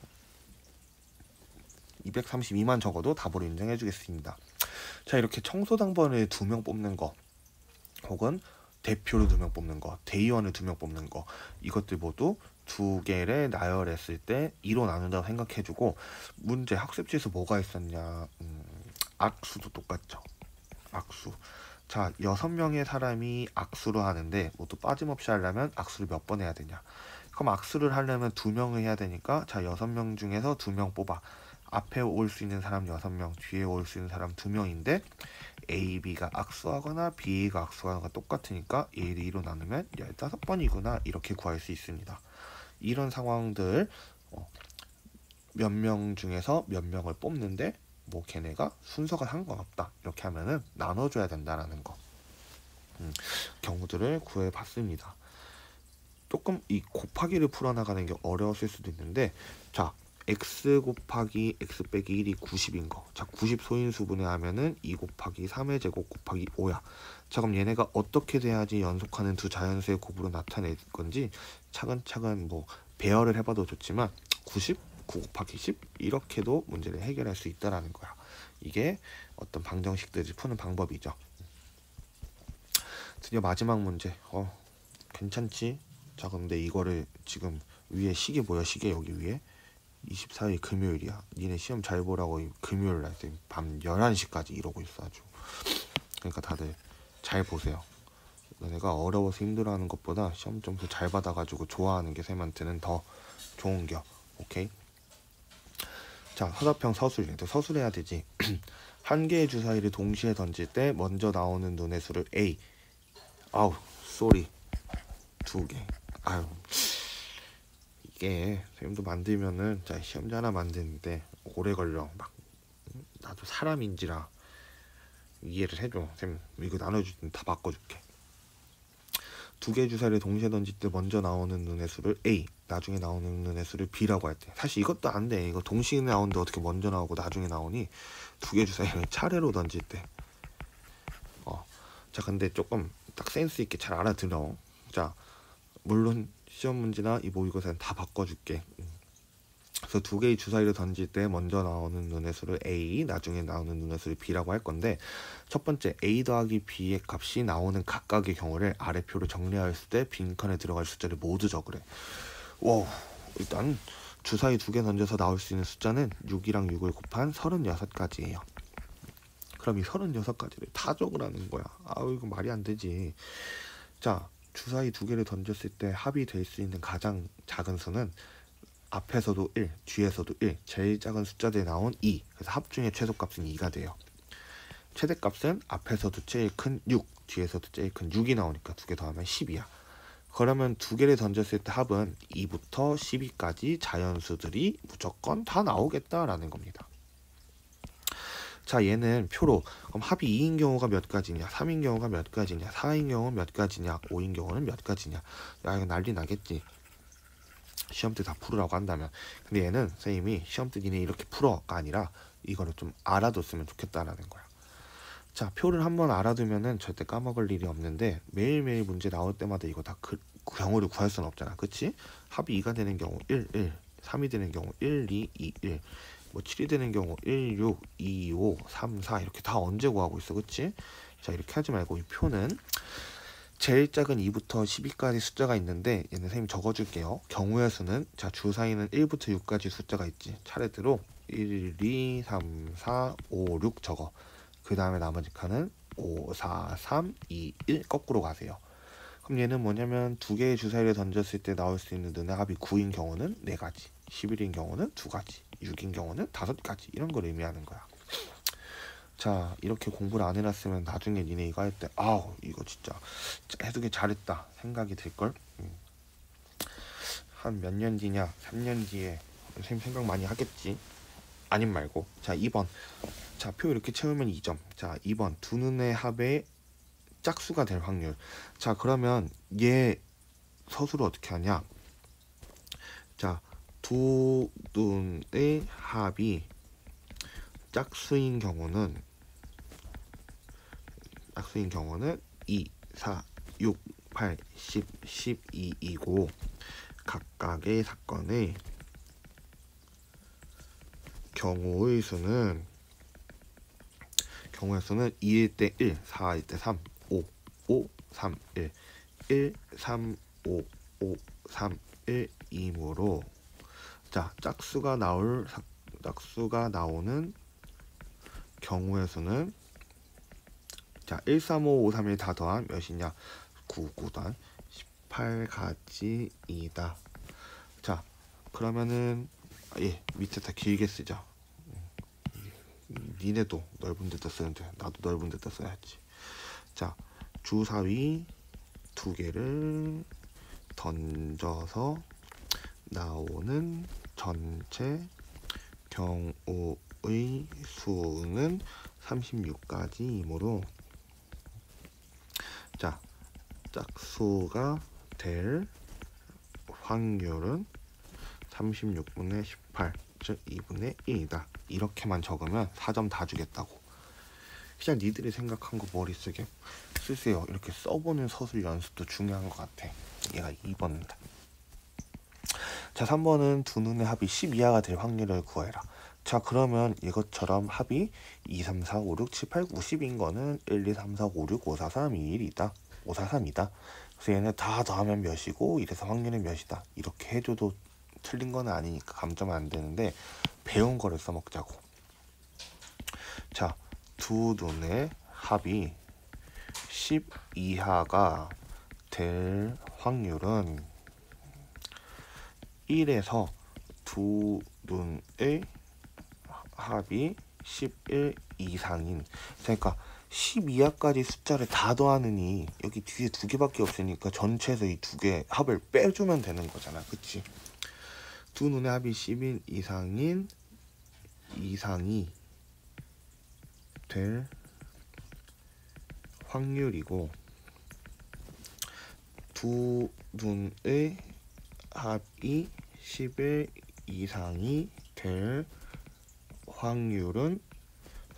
232만 적어도 답으로 인정해 주겠습니다. 자, 이렇게 청소당번을 2명 뽑는 거, 혹은 대표를 2명 뽑는 거, 대의원을 2명 뽑는 거, 이것들 모두 2개를 나열했을 때 2로 나눈다고 생각해주고, 문제 학습지에서 뭐가 있었냐. 악수도 똑같죠. 악수. 자, 6명의 사람이 악수를 하는데 모두 빠짐없이 하려면 악수를 몇 번 해야 되냐. 그럼 악수를 하려면 2명을 해야 되니까 자, 6명 중에서 2명 뽑아. 앞에 올 수 있는 사람 6명, 뒤에 올 수 있는 사람 2명인데 A, B가 악수하거나 B가 악수하거나 똑같으니까 1, 2로 나누면 15번이구나. 이렇게 구할 수 있습니다. 이런 상황들 몇 명 중에서 몇 명을 뽑는데 뭐 걔네가 순서가 상관없다. 이렇게 하면은 나눠줘야 된다라는 거. 경우들을 구해봤습니다. 조금 이 곱하기를 풀어나가는 게 어려웠을 수도 있는데, 자, x 곱하기 x 빼기 1이 90인 거. 자, 90 소인수분해 하면은 2 곱하기 3의 제곱 곱하기 5야. 자, 그럼 얘네가 어떻게 돼야지 연속하는 두 자연수의 곱으로 나타낼 건지 차근차근 뭐 배열을 해봐도 좋지만 90, 9 곱하기 10 이렇게도 문제를 해결할 수 있다라는 거야. 이게 어떤 방정식들을 푸는 방법이죠. 드디어 마지막 문제. 괜찮지? 자, 근데 이거를 지금 위에 시계 보여? 시계 여기 위에 24일 금요일이야. 니네 시험 잘 보라고 금요일 날 밤 11시까지 이러고 있어 아주. 그러니까 다들 잘 보세요. 너네가 어려워서 힘들어하는 것보다 시험 점수 잘 받아가지고 좋아하는 게 쌤한테는 더 좋은겨. 오케이? 자, 서답형 서술. 얘도 서술해야 되지. 한 개의 주사위를 동시에 던질 때 먼저 나오는 눈의 수를 A. 아우, 쏘리. 2개. 아유, 이게 쌤도 만들면은, 자, 시험지 하나 만드는데 오래 걸려. 막 나도 사람인지라 이해를 해줘. 쌤 이거 나눠줄 때 다 바꿔줄게. 2개의 주사위를 동시에 던질 때 먼저 나오는 눈의 수를 A, 나중에 나오는 눈의 수를 B라고 할 때, 사실 이것도 안 돼. 이거 동시에 나오는데 어떻게 먼저 나오고 나중에 나오니? 2개의 주사위를 차례로 던질 때. 자, 근데 조금 딱 센스 있게 잘 알아들어. 자, 물론 시험 문제나 이 모의고사는 다 바꿔줄게. 그래서 2개의 주사위를 던질 때 먼저 나오는 눈의 수를 A, 나중에 나오는 눈의 수를 B라고 할 건데, 첫 번째 A 더하기 B의 값이 나오는 각각의 경우를 아래표로 정리하였을 때 빈칸에 들어갈 숫자를 모두 적으래. 와우, 일단 주사위 2개 던져서 나올 수 있는 숫자는 6이랑 6을 곱한 36가지예요. 그럼 이 36가지를 다 적으라는 거야. 아우, 이거 말이 안 되지. 자, 주사위 2개를 던졌을 때 합이 될 수 있는 가장 작은 수는 앞에서도 1, 뒤에서도 1, 제일 작은 숫자들이 나온 2. 그래서 합중의 최소값은 2가 돼요. 최대값은 앞에서도 제일 큰 6, 뒤에서도 제일 큰 6이 나오니까 2개 더하면 10이야. 그러면 2개를 던졌을 때 합은 2부터 12까지 자연수들이 무조건 다 나오겠다라는 겁니다. 자, 얘는 표로 그럼 합이 2인 경우가 몇 가지냐, 3인 경우가 몇 가지냐, 4인 경우는 몇 가지냐, 5인 경우는 몇 가지냐. 야, 이거 난리 나겠지. 시험 때 다 풀으라고 한다면. 근데 얘는 선생님이 시험 때 니네 이렇게 풀어가 아니라 이거를 좀 알아뒀으면 좋겠다라는 거야. 자, 표를 한번 알아두면은 절대 까먹을 일이 없는데, 매일매일 문제 나올 때마다 이거 다 경우를 구할 수는 없잖아. 그치? 합이 2가 되는 경우 1, 1, 3이 되는 경우 1, 2, 2, 1, 뭐 7이 되는 경우 1, 6, 2, 5, 3, 4 이렇게 다 언제 구하고 있어. 그치? 자, 이렇게 하지 말고 이 표는 제일 작은 2부터 12까지 숫자가 있는데, 얘는 선생님 적어줄게요. 경우의 수는, 자, 주사위는 1부터 6까지 숫자가 있지. 차례대로 1, 2, 3, 4, 5, 6 적어. 그 다음에 나머지 칸은 5, 4, 3, 2, 1 거꾸로 가세요. 그럼 얘는 뭐냐면 두 개의 주사위를 던졌을 때 나올 수 있는 눈의 합이 9인 경우는 4가지, 11인 경우는 2가지, 6인 경우는 5가지 이런 걸 의미하는 거야. 자, 이렇게 공부를 안 해놨으면 나중에 니네 이거 할 때 아우 이거 진짜 해두길 잘했다 생각이 들걸. 한 몇 년 뒤냐, 3년 뒤에 선생님 생각 많이 하겠지. 아님 말고. 자, 2번. 자, 표 이렇게 채우면 2점. 자, 2번 두 눈의 합의 짝수가 될 확률. 자, 그러면 얘 서술을 어떻게 하냐. 자, 두 눈의 합이 짝수인 경우는 2, 4, 6, 8, 10, 12이고 각각의 사건의 경우의 수는 2일 때 1, 4일 때 3, 5, 5, 3, 1, 1, 3, 5, 5, 3, 1이므로 자, 짝수가 나오는 경우의 수는 자, 1, 3, 5, 5, 3, 1 다 더한 몇이냐? 9, 9 더한 18가지이다. 자, 그러면은 예, 밑에 다 길게 쓰자. 니네도 넓은 데다 쓰는데 나도 넓은 데다 써야지. 자, 주사위 2개를 던져서 나오는 전체 경우의 수는 36가지이므로 자, 짝수가 될 확률은 36분의 18, 즉 2분의 1이다. 이렇게만 적으면 4점 다 주겠다고. 그냥 니들이 생각한 거 머릿속에 쓰세요. 이렇게 써보는 서술 연습도 중요한 것 같아. 얘가 2번입니다. 자, 3번은 두 눈의 합이 10 이하가 될 확률을 구해라. 자, 그러면 이것처럼 합이 2, 3, 4, 5, 6, 7, 8, 9, 10인 거는 1, 2, 3, 4, 5, 6, 5, 4, 3, 2, 1이다. 5, 4, 3이다. 그래서 얘네 다 더하면 몇이고 이래서 확률은 몇이다. 이렇게 해줘도 틀린 건 아니니까 감점은 안 되는데 배운 거를 써먹자고. 자, 두 눈의 합이 10 이하가 될 확률은 1에서 두 눈의 합이 11 이상인, 그러니까 10 이하까지 숫자를 다 더하느니 여기 뒤에 2개밖에 없으니까 전체에서 이 2개 합을 빼주면 되는 거잖아. 그치? 두 눈의 합이 11 이상이 될 확률이고 두 눈의 합이 11 이상이 될 확률은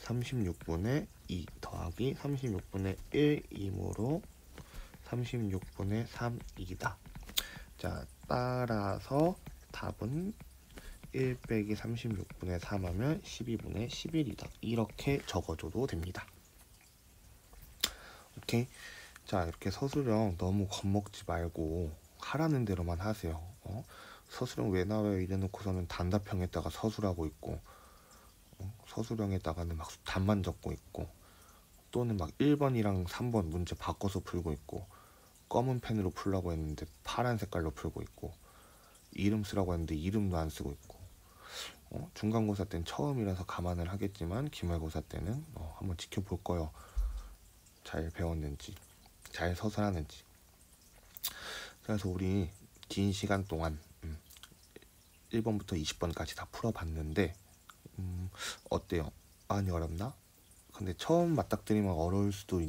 36분의 2 더하기 36분의 1이므로 36분의 3이다. 자, 따라서 답은 1 빼기 36분의 3 하면 12분의 11이다. 이렇게 적어줘도 됩니다. 오케이? 자, 이렇게 서술형 너무 겁먹지 말고 하라는 대로만 하세요. 서술형 왜 나와요? 이래놓고서는 단답형에다가 서술하고 있고 서술형에다가는 막 답만 적고 있고 또는 막 1번이랑 3번 문제 바꿔서 풀고 있고 검은 펜으로 풀라고 했는데 파란 색깔로 풀고 있고 이름 쓰라고 했는데 이름도 안 쓰고 있고 중간고사 때는 처음이라서 감안을 하겠지만 기말고사 때는 한번 지켜볼 거예요. 잘 배웠는지 잘 서술하는지. 그래서 우리 긴 시간 동안 1번부터 20번까지 다 풀어봤는데 어때요? 많이 어렵나? 근데 처음 맞닥뜨리면 어려울 수도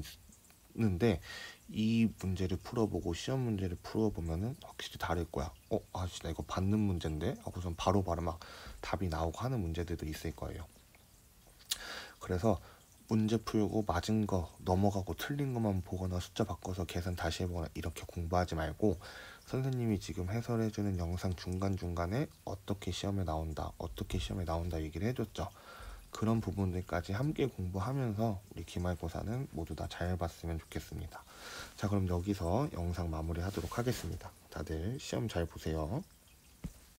있는데 이 문제를 풀어보고 시험 문제를 풀어보면은 확실히 다를 거야. 나 이거 받는 문제인데 하고선 바로바로 막 답이 나오고 하는 문제들도 있을 거예요. 그래서 문제 풀고 맞은 거 넘어가고 틀린 것만 보거나 숫자 바꿔서 계산 다시 해보거나 이렇게 공부하지 말고 선생님이 지금 해설해주는 영상 중간중간에 어떻게 시험에 나온다 얘기를 해줬죠. 그런 부분들까지 함께 공부하면서 우리 기말고사는 모두 다 잘 봤으면 좋겠습니다. 자, 그럼 여기서 영상 마무리 하도록 하겠습니다. 다들 시험 잘 보세요.